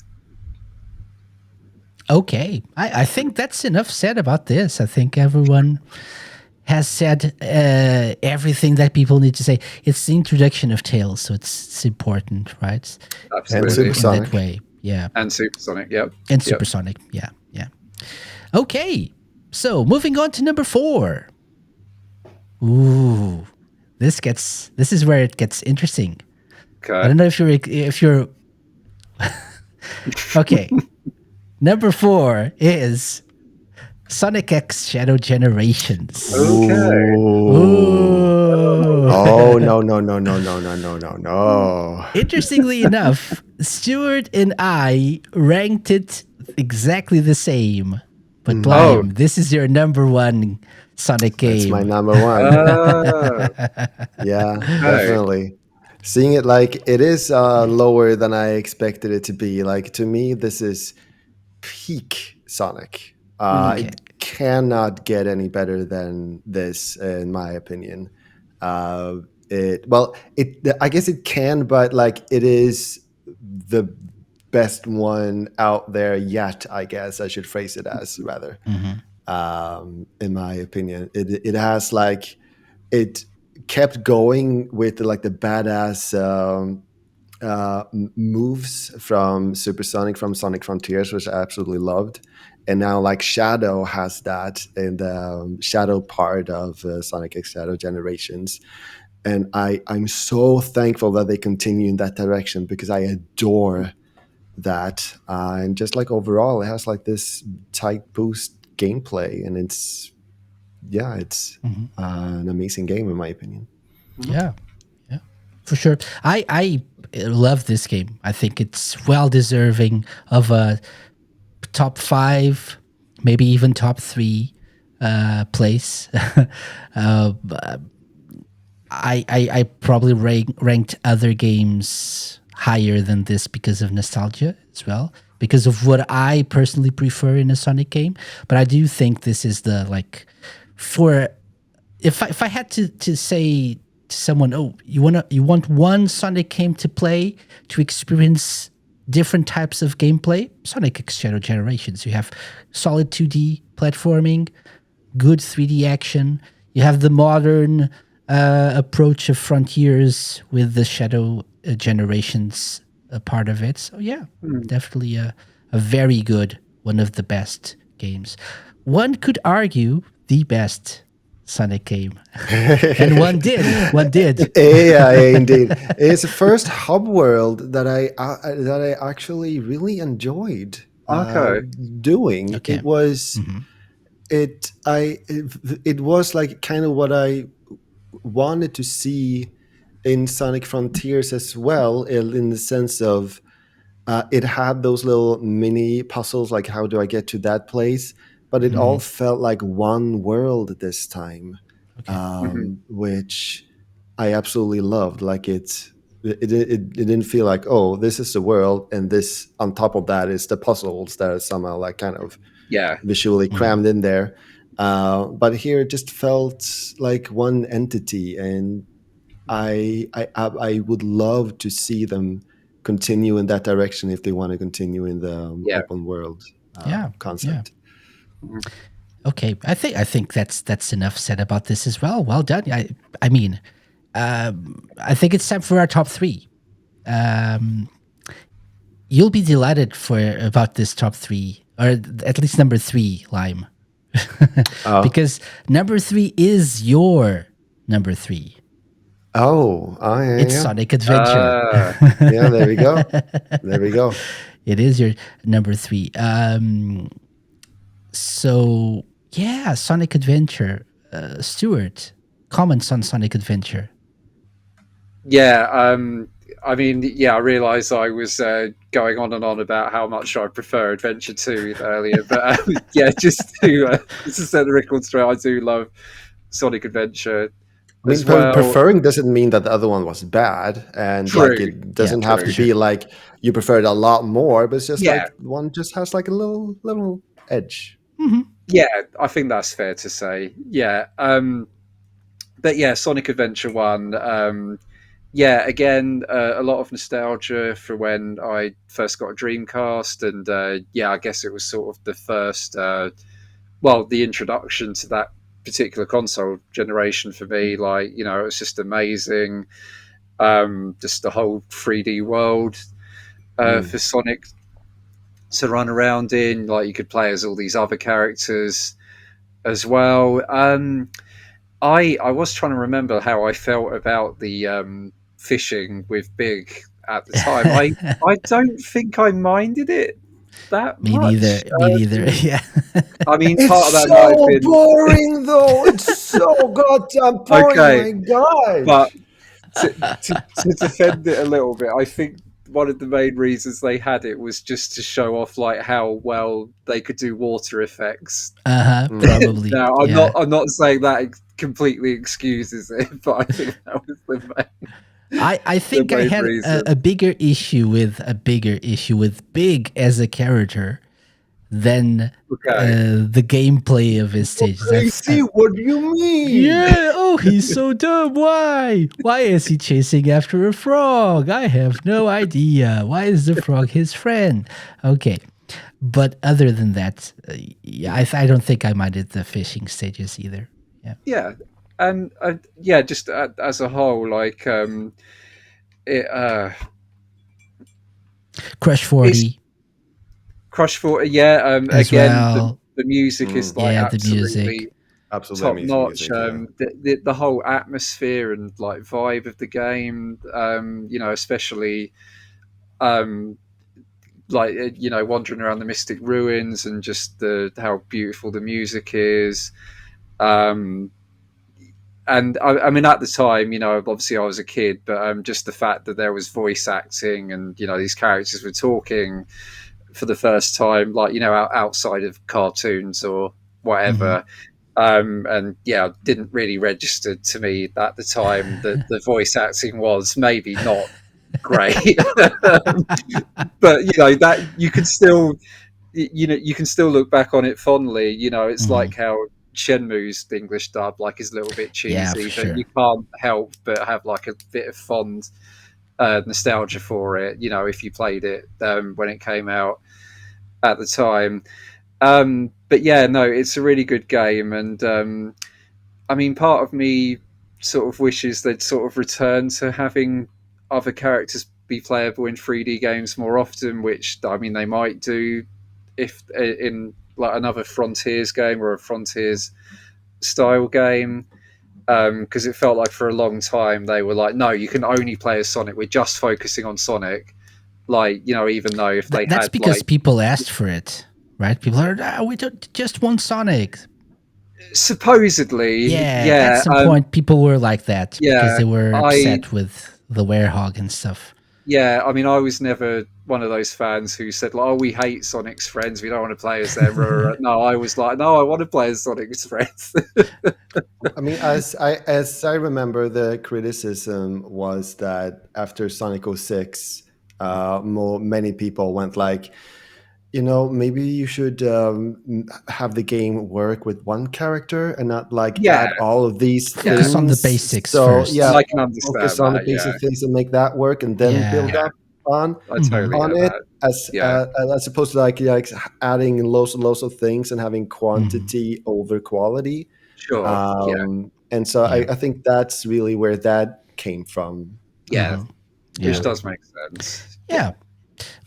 Okay, I think that's enough said about this. I think everyone has said everything that people need to say. It's the introduction of Tails, so it's important, right? And Absolutely. In Supersonic. that way, yeah. And Supersonic, yep. And Yep. Supersonic, yeah, yeah. Okay, so moving on to number 4. Ooh, this is where it gets interesting. I Okay. don't know if you're okay. Number 4 is Sonic X Shadow Generations. Okay. Ooh. Oh no. Interestingly enough, Stuart and I ranked it exactly the same. But Oh. Blime, this is your number 1 Sonic That's game. my number one. Yeah, Okay. definitely. Seeing it like it is lower than I expected it to be. Like to me, this is peak Sonic. Okay. It cannot get any better than this, in my opinion. I guess it can, but like it is the best one out there yet. I guess I should phrase it as rather. In my opinion, it has like it kept going with like the badass moves from Supersonic, from Sonic Frontiers, which I absolutely loved. And now, like Shadow has that in the Shadow part of Sonic X Shadow Generations, and I'm so thankful that they continue in that direction because I adore that. And just like overall, it has like this tight boost gameplay, and it's an amazing game in my opinion. Yeah, yeah, for sure. I love this game. I think it's well deserving of a top 5, maybe even top 3 place. I probably ranked other games higher than this because of nostalgia as well, because of what I personally prefer in a Sonic game. But I do think this is the like for if I had to say to someone, oh, you want one Sonic game to play to experience different types of gameplay, Sonic X Shadow Generations. You have solid 2D platforming, good 3D action. You have the modern approach of Frontiers with the Shadow Generations part of it. So yeah, definitely a very good, one of the best games. One could argue the best Sonic game, and one did. Yeah, indeed. It's the first hub world that I actually really enjoyed Okay. doing. Okay. It was it was like kind of what I wanted to see in Sonic Frontiers as well, in the sense of it had those little mini puzzles, like how do I get to that place? But it all felt like one world this time, Okay. which I absolutely loved. Like it didn't feel like, oh, this is the world, and this on top of that is the puzzles that are somehow like kind of Yeah, visually crammed in there. But here it just felt like one entity, and I would love to see them continue in that direction if they want to continue in the yeah. open world Yeah. concept. Okay. I think that's enough said about this as well. Well done. I mean, I think it's time for our top three. You'll be delighted about this top three, or at least number three, Lime, because number three is your number three. Oh, yeah, It's yeah. Sonic Adventure. Yeah, there we go. There we go. It is your number three. So yeah, Sonic Adventure. Stuart, comments on Sonic Adventure. Yeah, I mean, yeah, I realised I was going on and on about how much I prefer Adventure 2 earlier, but yeah, just to set the record straight, I do love Sonic Adventure I mean, as well. preferring doesn't mean that the other one was bad, and like True. it doesn't have to True. be like you prefer it a lot more, but it's just Yeah. like one just has like a little edge. Yeah, I think that's fair to say. Yeah. But yeah, Sonic Adventure 1, yeah, again, a lot of nostalgia for when I first got a Dreamcast, and yeah, I guess it was sort of the first, well, the introduction to that particular console generation for me. Like, you know, it was just amazing. Just the whole 3D world for Sonic to run around in. Like, you could play as all these other characters as well. I was trying to remember how I felt about the fishing with Big at the time. I don't think I minded it that Me much. neither. Me neither. Yeah. I mean, part of It's that might have so been boring, though. It's so goddamn boring. okay, My gosh. but to defend it a little bit, I think one of the main reasons they had it was just to show off like how well they could do water effects. Probably. Now, Yeah. I'm not saying that completely excuses it, but I think that was the main. I think I main had reason. a bigger issue with Big as a character than Okay. the gameplay of his stages. I see. What do you mean? Yeah. Oh, he's so dumb. Why? Why is he chasing after a frog? I have no idea. Why is the frog his friend? Okay. But other than that, yeah, I don't think I minded the fishing stages either. Yeah. Yeah, and yeah, just as a whole, like it, Crush it's 40 Crush 40. Yeah, as again, well. the music is like Yeah, the music. absolutely Absolutely top amazing notch. music. Yeah. The whole atmosphere and like vibe of the game, you know, especially like you know, wandering around the Mystic Ruins and just the how beautiful the music is. Um, and I mean, at the time, you know, obviously I was a kid, but just the fact that there was voice acting and you know these characters were talking for the first time, like you know, outside of cartoons or whatever. And yeah, didn't really register to me at the time that the voice acting was maybe not great, but you know that you can still, you know, you can still look back on it fondly. You know, it's like how Shenmue's English dub like is a little bit Yeah, cheesy, for but sure. you can't help but have like a bit of fond nostalgia for it. You know, if you played it when it came out at the time. But yeah, no, it's a really good game, and I mean, part of me sort of wishes they'd sort of return to having other characters be playable in 3D games more often, which I mean they might do if in like another Frontiers game or a Frontiers style game. Because it felt like for a long time they were like, no, you can only play as Sonic. We're just focusing on Sonic. Like, you know, even though if they That's had because like, people asked for it, right? People are, we don't just want Sonic. Supposedly, Yeah, yeah, at some point people were like that because yeah. they were I upset with the werehog and stuff. Yeah, I mean, I was never one of those fans who said, like, "Oh, we hate Sonic's friends. We don't want to play as them." No, I was like, "No, I want to play as Sonic's friends." I mean, as I remember, the criticism was that after Sonic 06, many people went like, maybe you should have the game work with one character and not like Yeah, add all of these yeah, Focus on the things. basics So first. and yeah, I can focus understand on the that. Yeah, basic things and make that work, and then Yeah. build yeah, up on I Mhm. totally on get it that. as Yeah, as opposed to like adding loads of things and having Mhm. quantity over quality. sure. Yeah, And so Yeah. I think that's really where that came from. yeah, Mhm. which Yeah. does make sense. Yeah. Yeah.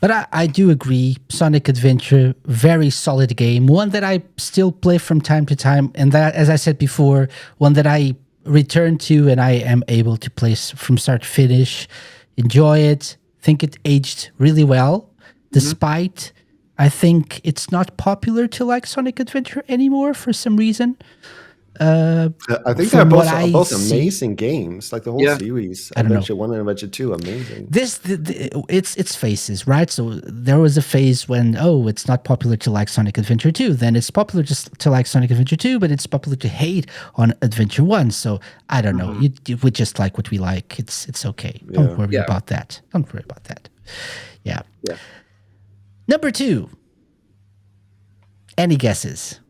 But I do agree. Sonic Adventure, very solid game. One that I still play from time to time. And that, as I said before, one that I return to and I am able to play from start to finish. Enjoy it. Think it aged really well, Mhm. despite I think it's not popular to like Sonic Adventure anymore for some reason. I think they're From what I both see, amazing games. Like the whole Yeah. series, I don't know. Adventure 1 and Adventure 2, amazing. It's phases, right? So there was a phase when it's not popular to like Sonic Adventure 2. Then it's popular just to like Sonic Adventure 2, but it's popular to hate on Adventure 1. So I don't know. We just like what we like. It's okay. Don't Yeah. worry Yeah. about that. Don't worry about that. Yeah. Yeah. Number 2. Any guesses?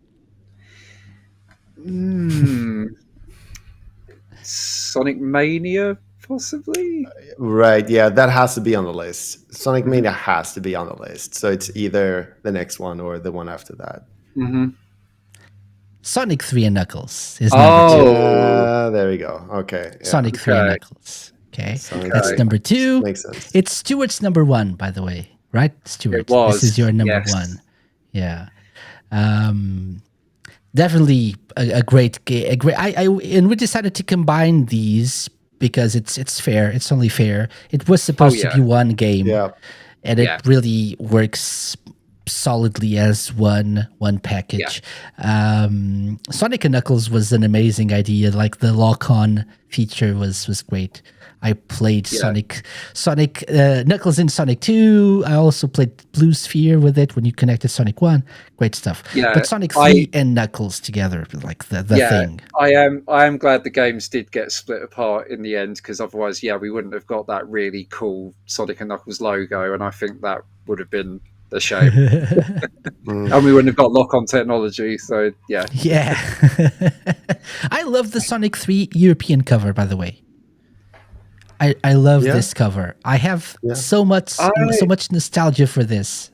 Sonic Mania, possibly. Right, yeah, that has to be on the list. Sonic Mania has to be on the list. So it's either the next one or the one after that. Mm-hmm. Sonic 3 and Knuckles is number 2. Oh, There we go. Okay. Yeah. Sonic 3 and okay. Knuckles. Okay. Sonic That's 3. number 2. Makes sense. It's Stuart's number 1, by the way. Right, Stuart? It was. This is your number Yes. 1. Yeah. Definitely a great game. And we decided to combine these because it's fair. It's only fair. It was supposed to yeah. be one game, Yeah. and Yeah. it really works solidly as one package. Sonic and Knuckles was an amazing idea. Like the lock-on feature was great. I played Sonic Knuckles in Sonic 2. I also played Blue Sphere with it when you connected Sonic 1. Great stuff. Yeah, But Sonic 3 and Knuckles together, like the thing. I am glad the games did get split apart in the end, because otherwise, we wouldn't have got that really cool Sonic and Knuckles logo, and I think that would have been a shame. And we wouldn't have got lock-on technology, so yeah. Yeah. I love the Sonic 3 European cover, by the way. I love this cover. I have so much nostalgia for this.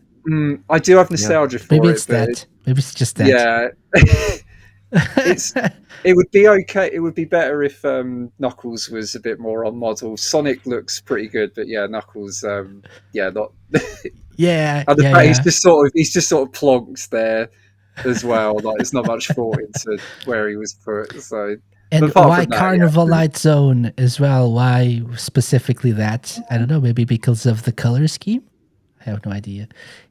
I do have nostalgia for Maybe it. it's that. Maybe it's just that. Yeah. It would be okay. It would be better if Knuckles was a bit more on model. Sonic looks pretty good, but Knuckles, not. Yeah. And the fact he's just sort of plonked there as well. Like there's not much thought into where he was put. So. And why Carnival Night Zone as well? Why specifically that? I don't know. Maybe because of the color scheme? I have no idea.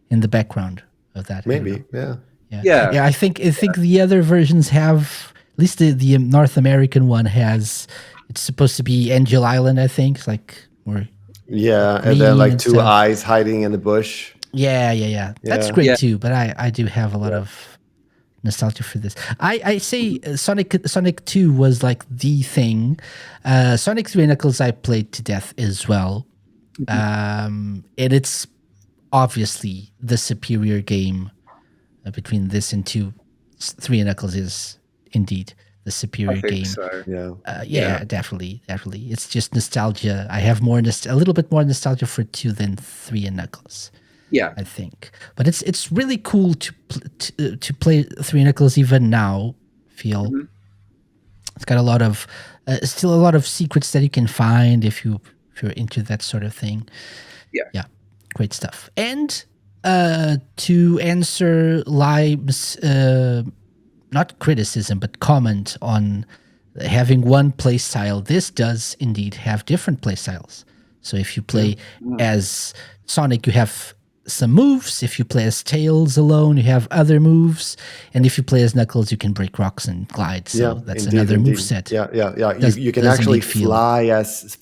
In the background of that. Maybe, yeah. I think the other versions have, at least the North American one has, it's supposed to be Angel Island, I think. It's like more. Yeah, and then like two eyes hiding in the bush. Yeah. That's great too, but I do have a lot of nostalgia for this. I say Sonic 2 was like the thing. Sonic 3 Knuckles I played to death as well. And it's obviously the superior game between this and 3 Knuckles is indeed the superior game. So. Yeah, definitely. It's just nostalgia. I have a little bit more nostalgia for 2 than 3 and Knuckles. Yeah, I think, but it's really cool to play 3 Knuckles even now. It's got a lot of still a lot of secrets that you can find if you're into that sort of thing. Yeah, great stuff. And to answer Lime's not criticism but comment on having one play style, this does indeed have different play styles. So if you play as Sonic, you have some moves. If you play as Tails alone, you have other moves. And if you play as Knuckles, you can break rocks and glide. So that's another move set. Yeah. You can actually fly as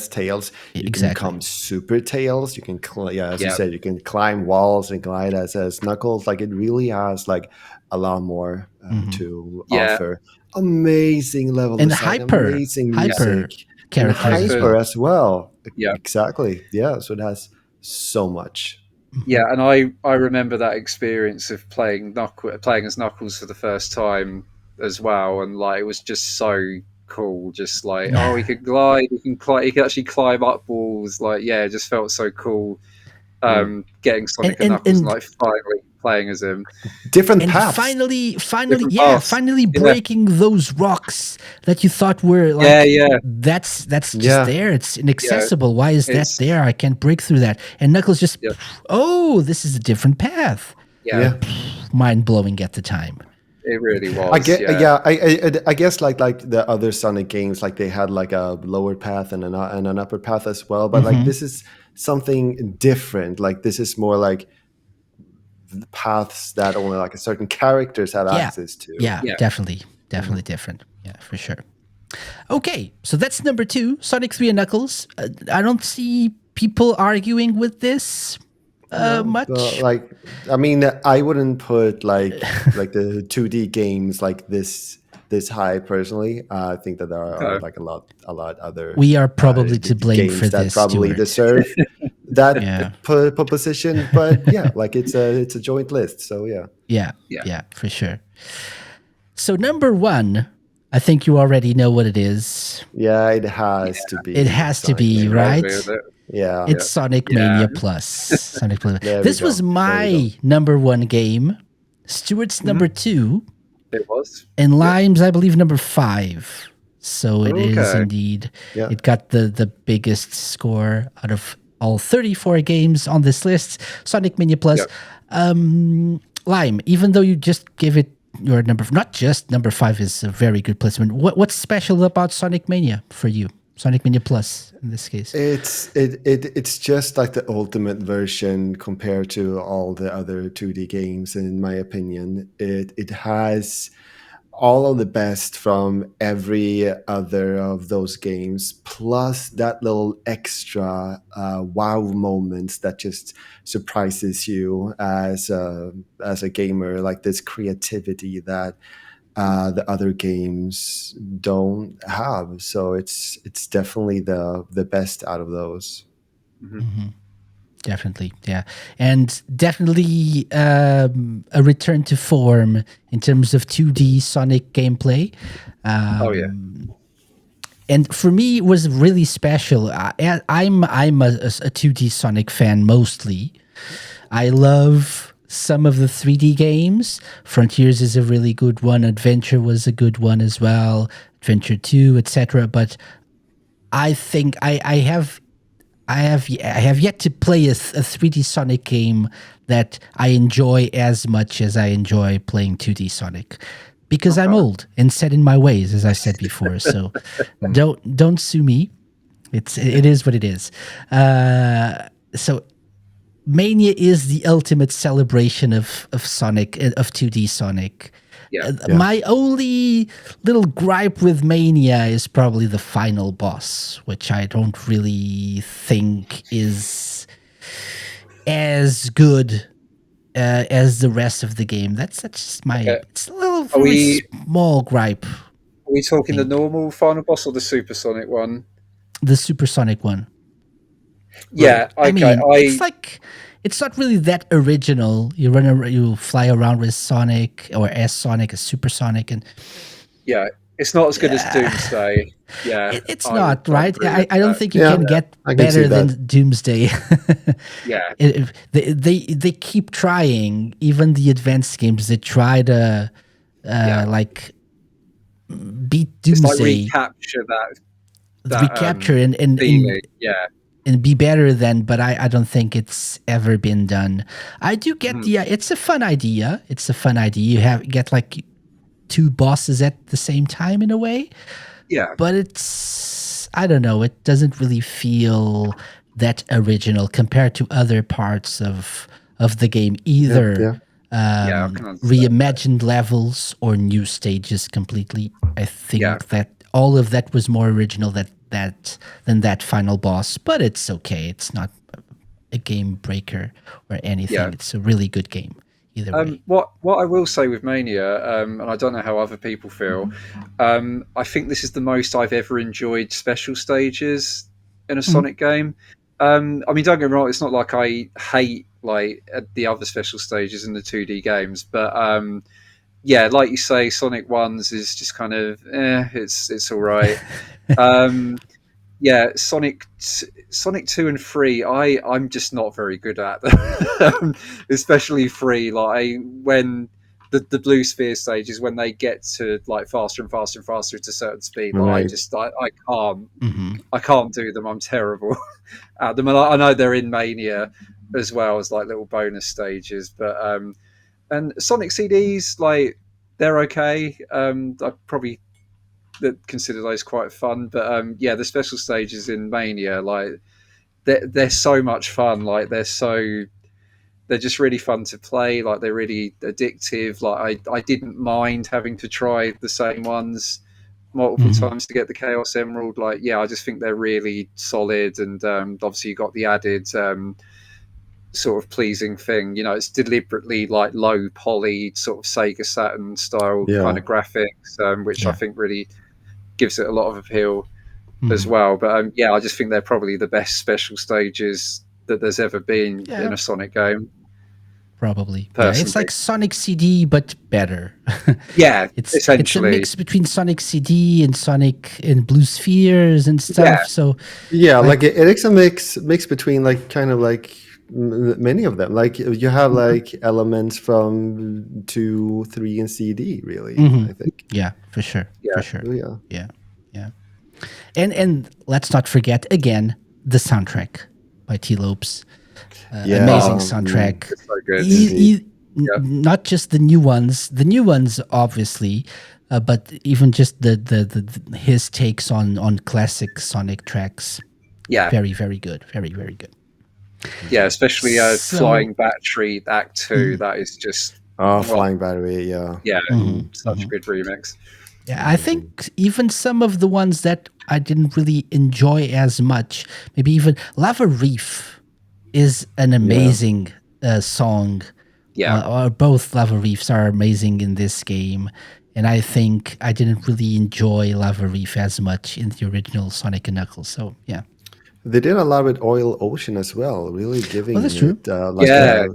Tails. You can become super Tails. You can, as you said, you can climb walls and glide as Knuckles. Like, it really has like a lot more to offer. Amazing level design, amazing music, and hyper as well. Yeah, exactly. Yeah, so it has so much. Yeah, and I remember that experience of playing as Knuckles for the first time as well, and like it was just so cool. Just like, oh, he could glide, he could actually climb up walls. Like, yeah, it just felt so cool. Getting Sonic and Knuckles and like finally playing as him. Different paths. Finally breaking those rocks that you thought were like that's just there. It's inaccessible. Why is that there? I can't break through that. And Knuckles just this is a different path. Mind blowing at the time. It really was. I guess like the other Sonic games, like they had like a lower path and an upper path as well. But like this is something different. Like this is more like the paths that only like a certain characters have access to. Yeah, definitely different. Yeah, for sure. Okay, so that's number 2, Sonic 3 and Knuckles. I don't see people arguing with this much. Like, I mean, I wouldn't put like the 2D games like this high personally. I think that there are like a lot other. We are probably to blame for that this. Probably Stuart. deserve that position, but like it's a joint list. So yeah, for sure. So number 1, I think you already know what it is. Yeah, it has to be. It has to be, right? Yeah, it's Sonic Mania Plus. Sonic Plus. This was my number 1 game. Stuart's number 2. It was. And Lime's, I believe, number 5. So it is indeed. Yeah. It got the biggest score out of all 34 games on this list. Sonic Mania Plus. Lime, even though you just gave it your number, not just number 5 is a very good placement. What's special about Sonic Mania for you? Sonic Mania Plus in this case. It's just like the ultimate version compared to all the other 2D games, in my opinion. It has all of the best from every other of those games, plus that little extra wow moments that just surprises you as a gamer, like this creativity that the other games don't have. So it's definitely the best out of those. Definitely, yeah. And definitely a return to form in terms of 2D Sonic gameplay. And for me, it was really special. I'm a 2D Sonic fan mostly. I love some of the 3D games. Frontiers is a really good one. Adventure was a good one as well. Adventure 2, etc. But I think I have yet to play a 3D Sonic game that I enjoy as much as I enjoy playing 2D Sonic, because I'm old and set in my ways, as I said before. So don't sue me. It is what it is. So Mania is the ultimate celebration of Sonic, of 2D Sonic. My only little gripe with Mania is probably the final boss, which I don't really think is as good as the rest of the game. That's just my it's a little very small gripe. Are we talking the normal final boss or the supersonic one? The supersonic one. Yeah, I mean, it's like, it's not really that original. You fly around with Sonic, or as Sonic, as Supersonic, and it's not as good as Doomsday. Yeah, it's not, right? I don't think you can get better than Doomsday. They keep trying. Even the advanced games, they try to like beat Doomsday. It's like recapture that recapture and be better than, but I don't think it's ever been done. I do get it's a fun idea. It's a fun idea. You get like 2 bosses at the same time in a way. Yeah. But it's, I don't know, it doesn't really feel that original compared to other parts of the game, either Yeah, I can understand reimagined levels or new stages completely. I think Yeah. that all of that was more original than that final boss, but it's okay. It's not a game breaker or anything. Yeah. It's a really good game either way. What I will say with Mania, and I don't know how other people feel, I think this is the most I've ever enjoyed special stages in a Sonic game. I mean, don't get me wrong; it's not like I hate like the other special stages in the 2D games, but yeah, like you say, Sonic Ones is just kind of it's all right. Um, yeah, Sonic 2 and 3, I'm just not very good at them. Especially 3, like when the blue sphere stages, when they get to like faster and faster and faster at a certain speed, like Right. I can't I can't do them. I'm terrible at them. And I know they're in Mania as well as like little bonus stages, but and Sonic CDs, like they're okay. I probably that consider those quite fun. But yeah, the special stages in Mania, like they're so much fun. Like they're just really fun to play. Like they're really addictive. Like I didn't mind having to try the same ones multiple times to get the Chaos Emerald. Like yeah, I just think they're really solid. And obviously you got the added sort of pleasing thing. You know, it's deliberately like low poly sort of Sega Saturn style kind of graphics, which I think really gives it a lot of appeal as well. But yeah, I just think they're probably the best special stages that there's ever been in a Sonic game. Probably. Personally. Yeah, it's like Sonic CD, but better. Yeah, it's essentially. a mix between Sonic CD and Sonic and Blue Spheres and stuff. Yeah. So yeah, like it is a mix between like kind of like many of them. Like you have like elements from 2, 3, and CD. Really, I think. yeah, for sure. Yeah. For sure. Yeah. Yeah. Yeah. And let's not forget again the soundtrack by T. Lopes. Amazing soundtrack. It's so good. Not just the new ones obviously, but even just the his takes on classic Sonic tracks. Yeah, very, very good. Very, very good. Yeah, especially Flying Battery Act 2. That is just Flying Battery. Yeah, yeah, such a good remix. Yeah, I think even some of the ones that I didn't really enjoy as much, maybe even Lava Reef is an amazing song. Yeah. Or both Lava Reefs are amazing in this game. And I think I didn't really enjoy Lava Reef as much in the original Sonic & Knuckles. So, yeah. They did a lot with Oil Ocean as well, really giving that's true. it like a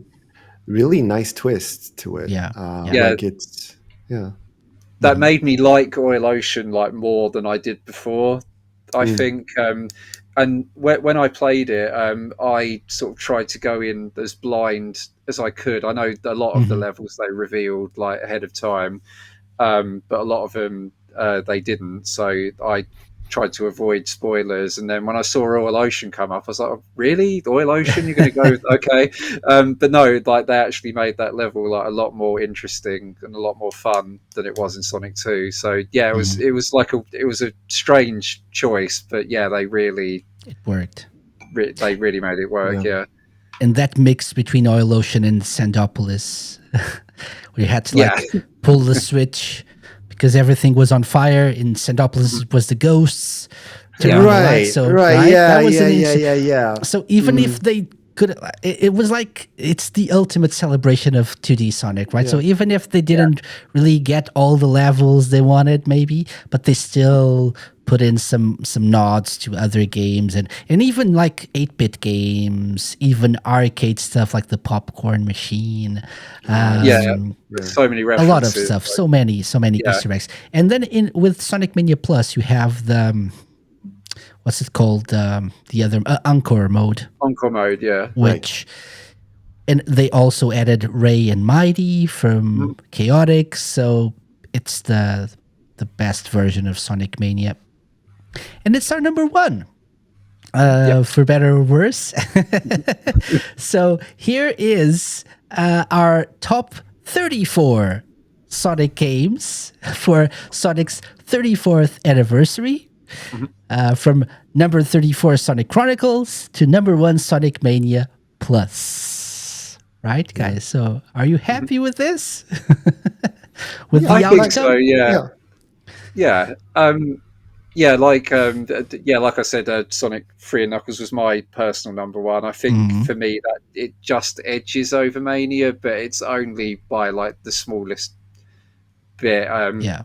really nice twist to it. Yeah. Like it's, That made me like Oil Ocean like more than I did before, I think. And when I played it, I sort of tried to go in as blind as I could. I know a lot of the levels they revealed like ahead of time, but a lot of them they didn't. So I tried to avoid spoilers. And then when I saw Oil Ocean come up, I was like, oh, really? Oil Ocean? You're going to go? Okay. But no, like they actually made that level like a lot more interesting and a lot more fun than it was in Sonic 2. So yeah, it was a strange choice, but yeah, it worked. They really made it work. Yeah. And that mix between Oil Ocean and Sandopolis, where you had to pull the switch because everything was on fire. In Sandopolis was the ghosts. Right. Yeah. Yeah. So even if they could, it was like it's the ultimate celebration of 2D Sonic, right? So even if they didn't really get all the levels they wanted, maybe, but they still put in some nods to other games and even like 8-bit games, even arcade stuff like the Popcorn Machine. So many references. A lot of stuff. So many Easter eggs. And then with Sonic Mania Plus, you have the what's it called? The other Encore mode. Encore mode, yeah. Which, and they also added Ray and Mighty from Chaotix. So it's the best version of Sonic Mania. And it's our number one, for better or worse. So here is our top 34 Sonic games for Sonic's 34th anniversary. from number 34 Sonic Chronicles to number 1 Sonic Mania Plus. Right, guys? So are you happy with this? With the I outcome? think so. Yeah. Yeah. Yeah, like like I said, Sonic 3 and Knuckles was my personal number one. I think for me that it just edges over Mania, but it's only by like the smallest bit.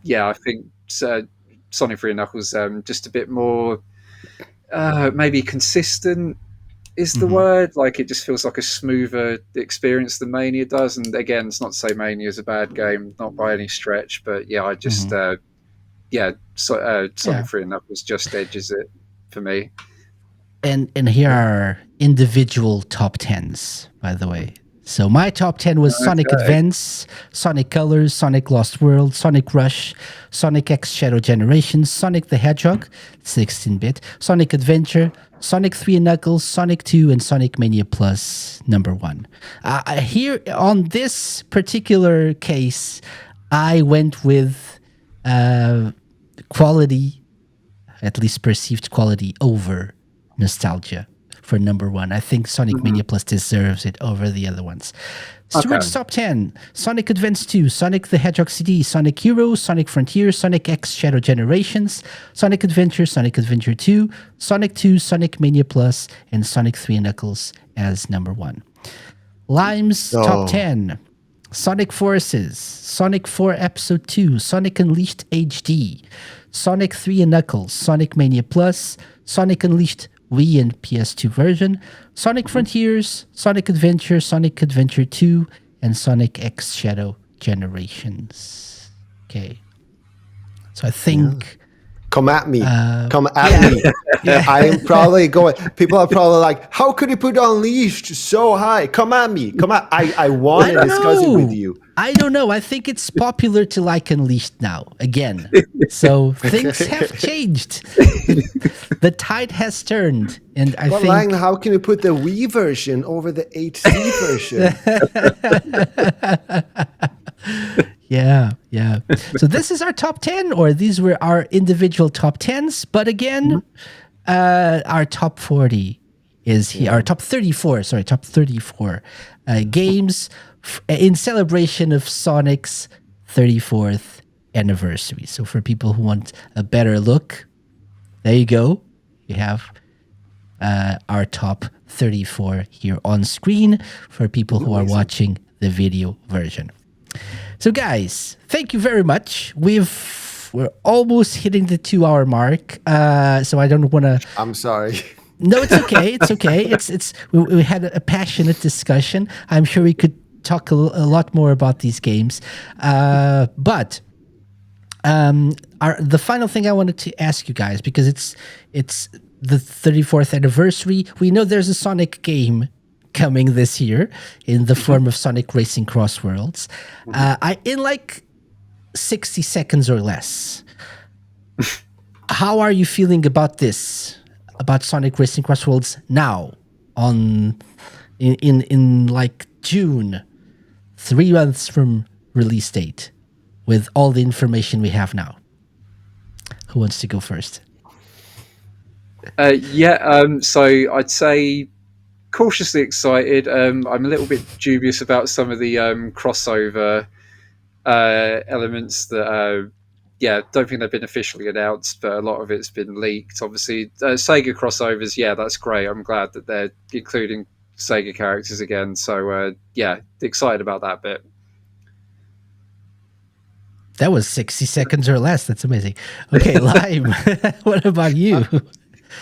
Yeah. I think Sonic 3 and Knuckles just a bit more maybe consistent is the word. Like it just feels like a smoother experience than Mania does. And again, it's not to say Mania is a bad game, not by any stretch, but yeah, I just Sonic 3 and Knuckles just edges it for me. And here are individual top 10s, by the way. So my top 10 was Sonic Advance, Sonic Colors, Sonic Lost World, Sonic Rush, Sonic X Shadow Generations, Sonic the Hedgehog, 16-bit, Sonic Adventure, Sonic 3 and Knuckles, Sonic 2, and Sonic Mania Plus number 1. Here on this particular case, I went with quality, at least perceived quality, over nostalgia for number 1. I think Sonic Mania Plus deserves it over the other ones. Stuart's top 10: Sonic Advance 2, Sonic the Hedgehog CD, Sonic Heroes, Sonic Frontiers, Sonic X Shadow Generations, Sonic Adventure 2, Sonic 2, Sonic Mania Plus, and Sonic 3 and Knuckles as number 1. Lime's top 10: Sonic Forces, Sonic 4 Episode 2, Sonic Unleashed HD, Sonic 3 and Knuckles, Sonic Mania Plus, Sonic Unleashed Wii and PS2 version, Sonic Frontiers, Sonic Adventure 2, and Sonic X Shadow Generations. Okay. So I think... Come at me. Come at me. I am probably going... People are probably like, how could you put Unleashed so high? Come at me. Come at... I want to discuss it with you. I don't know. I think it's popular to like Unleashed now, again. So things have changed. The tide has turned. And I think... Lang, how can you put the Wii version over the HD version? Yeah. So this is our top 10, or these were our individual top 10s. But again, our top 40 is here. Our top 34 games in celebration of Sonic's 34th anniversary. So for people who want a better look, there you go. You have our top 34 here on screen for people who are watching the video version. So guys, thank you very much. We're almost hitting the 2-hour mark. So I don't want to... I'm sorry. No, it's okay. It's okay. We had a passionate discussion. I'm sure we could talk a lot more about these games. But the final thing I wanted to ask you guys, because it's the 34th anniversary. We know there's a Sonic game coming this year in the form of Sonic Racing Cross Worlds. In like 60 seconds or less, how are you feeling about this? About Sonic Racing Cross Worlds now, in like June, 3 months from release date, with all the information we have now? Who wants to go first? So I'd say cautiously excited. I'm a little bit dubious about some of the crossover elements that don't think they've been officially announced, but a lot of it's been leaked. Obviously, Sega crossovers, that's great. I'm glad that they're including Sega characters again. So excited about that bit. That was 60 seconds or less. That's amazing. Okay, Lime, what about you?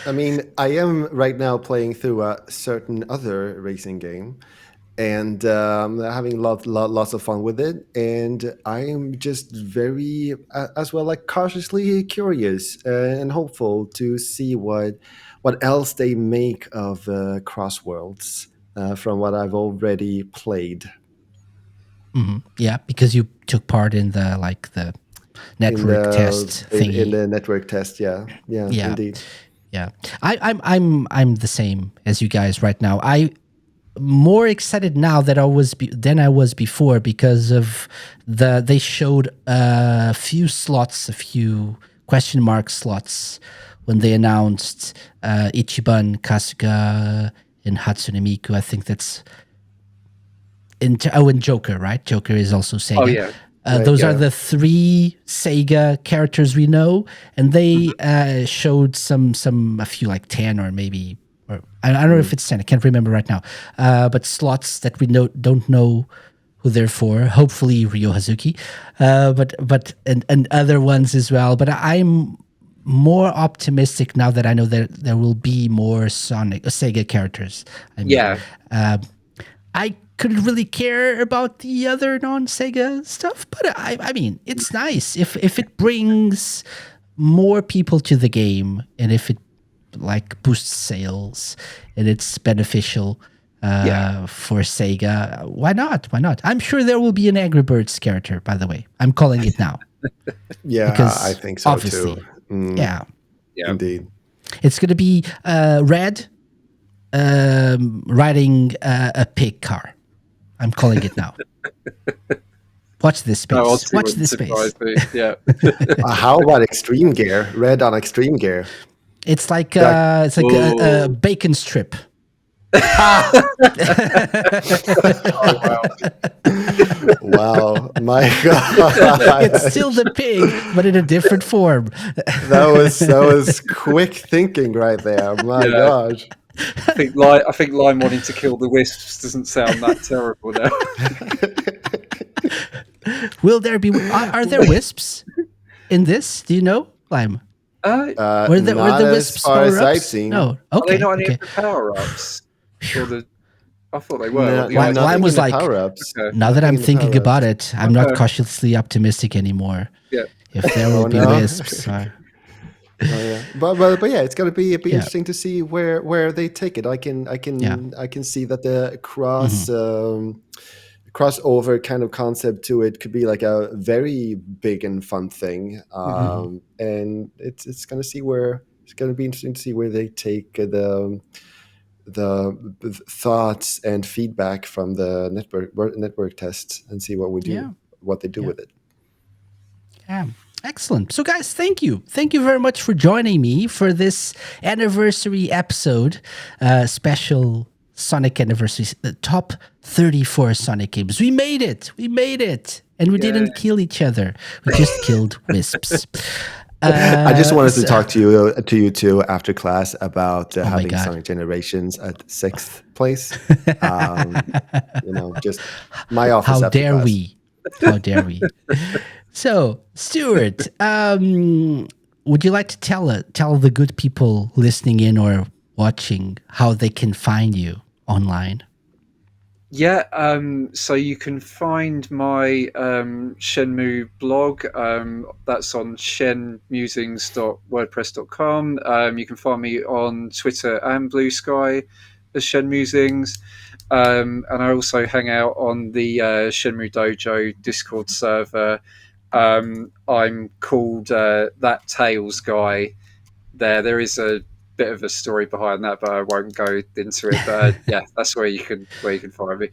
I mean, I am right now playing through a certain other racing game, and having lots of fun with it. And I am just very, as well, like cautiously curious and hopeful to see what else they make of Cross Worlds from what I've already played. Mm-hmm. Yeah, because you took part in the network test thingy. In the network test, yeah, indeed. Yeah, I'm the same as you guys right now. I'm more excited now than I was before, because of they showed a few question mark slots when they announced Ichiban, Kasuga, and Hatsune Miku. I think that's and Joker, right? Joker is also Sega. Oh yeah. Right, Those are yeah. the 3 Sega characters we know, and they showed a few like 10 or maybe, or I don't know if it's 10. I can't remember right now. But slots that we don't know who they're for. Hopefully Ryo Hazuki, but and other ones as well. But I'm more optimistic now that I know that there will be more Sega characters. I mean, Yeah. I couldn't really care about the other non-Sega stuff, but I mean, it's nice if it brings more people to the game, and if it like boosts sales and it's beneficial for Sega. Why not? Why not? I'm sure there will be an Angry Birds character. By the way, I'm calling it now. Yeah, Because I think so obviously, too. Mm, yeah, Yeah. Indeed. it's gonna be Red riding a pig car. I'm calling it now. Watch this space. No, Odyssey Watch wouldn't this space. surprise me. Yeah. How about Extreme Gear? Red on Extreme Gear. It's like a Ooh. bacon strip. Wow, my God. It's still the pig, but in a different form. That was quick thinking right there. My Yeah. gosh. I think Lime wanting to kill the wisps doesn't sound that terrible now. Will there be? Are there wisps in this? Do you know, Lime? Were the Not as wisps far as power-ups? I've seen. No. Are they Okay. not any Okay. of the power-ups? Or the... I thought they were. No, The Why- items. why nothing was in the like- power-ups. Okay. Now that Nothing I'm in the thinking power-ups. about it, I'm not Okay. cautiously optimistic anymore. Yeah. If there will be no. wisps. Oh, yeah. But yeah, it's gonna be Yeah. interesting to see where they take it. I can see that the crossover kind of concept to it could be like a very big and fun thing. And it's gonna be interesting to see where they take the thoughts and feedback from the network tests and see what they do with it. Yeah. Excellent. So, guys, thank you. Thank you very much for joining me for this anniversary episode, special Sonic anniversary, the top 34 Sonic games. We made it. We made it. And we didn't kill each other. We just killed wisps. I just wanted to talk to you two after class about having God. Sonic Generations at 6th place. Just my office. How after dare class. we? How dare we? So, Stuart, would you like to tell the good people listening in or watching how they can find you online? Yeah, so you can find my Shenmue blog. That's on shenmusings.wordpress.com. You can find me on Twitter and Blue Sky as Shenmusings. And I also hang out on the Shenmue Dojo Discord server. I'm called That Tails Guy. There is a bit of a story behind that, but I won't go into it. But yeah, that's where you can find me.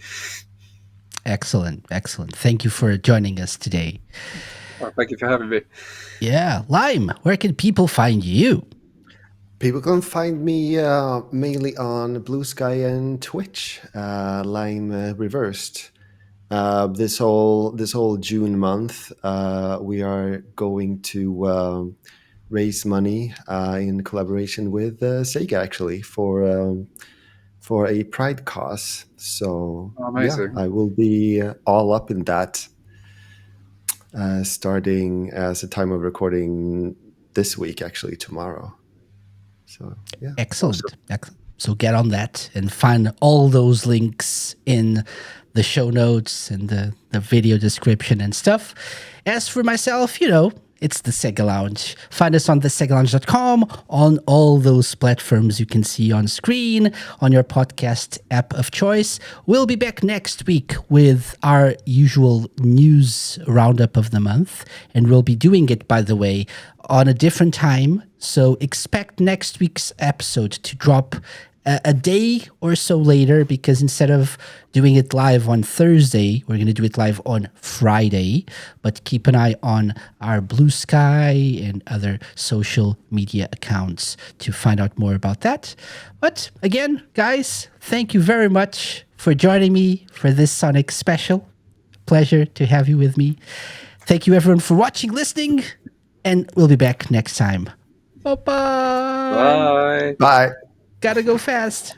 Excellent. Thank you for joining us today. Oh, thank you for having me. Yeah, Lime, where can people find you? People can find me mainly on Blue Sky and Twitch. Lime Reversed. This whole June month, we are going to raise money in collaboration with Sega, actually, for a Pride cause. So Amazing. I will be all up in that, starting as a time of recording this week, actually tomorrow. So yeah, Excellent. So get on that and find all those links in the show notes and the video description and stuff. As for myself, it's the SEGA Lounge. Find us on thesegalounge.com, on all those platforms you can see on screen, on your podcast app of choice. We'll be back next week with our usual news roundup of the month. And we'll be doing it, by the way, on a different time. So expect next week's episode to drop a day or so later, because instead of doing it live on Thursday, we're going to do it live on Friday. But keep an eye on our Blue Sky and other social media accounts to find out more about that. But again, guys, thank you very much for joining me for this Sonic special. Pleasure to have you with me. Thank you, everyone, for watching, listening, and we'll be back next time. Bye-bye. Bye. Bye. Gotta go fast.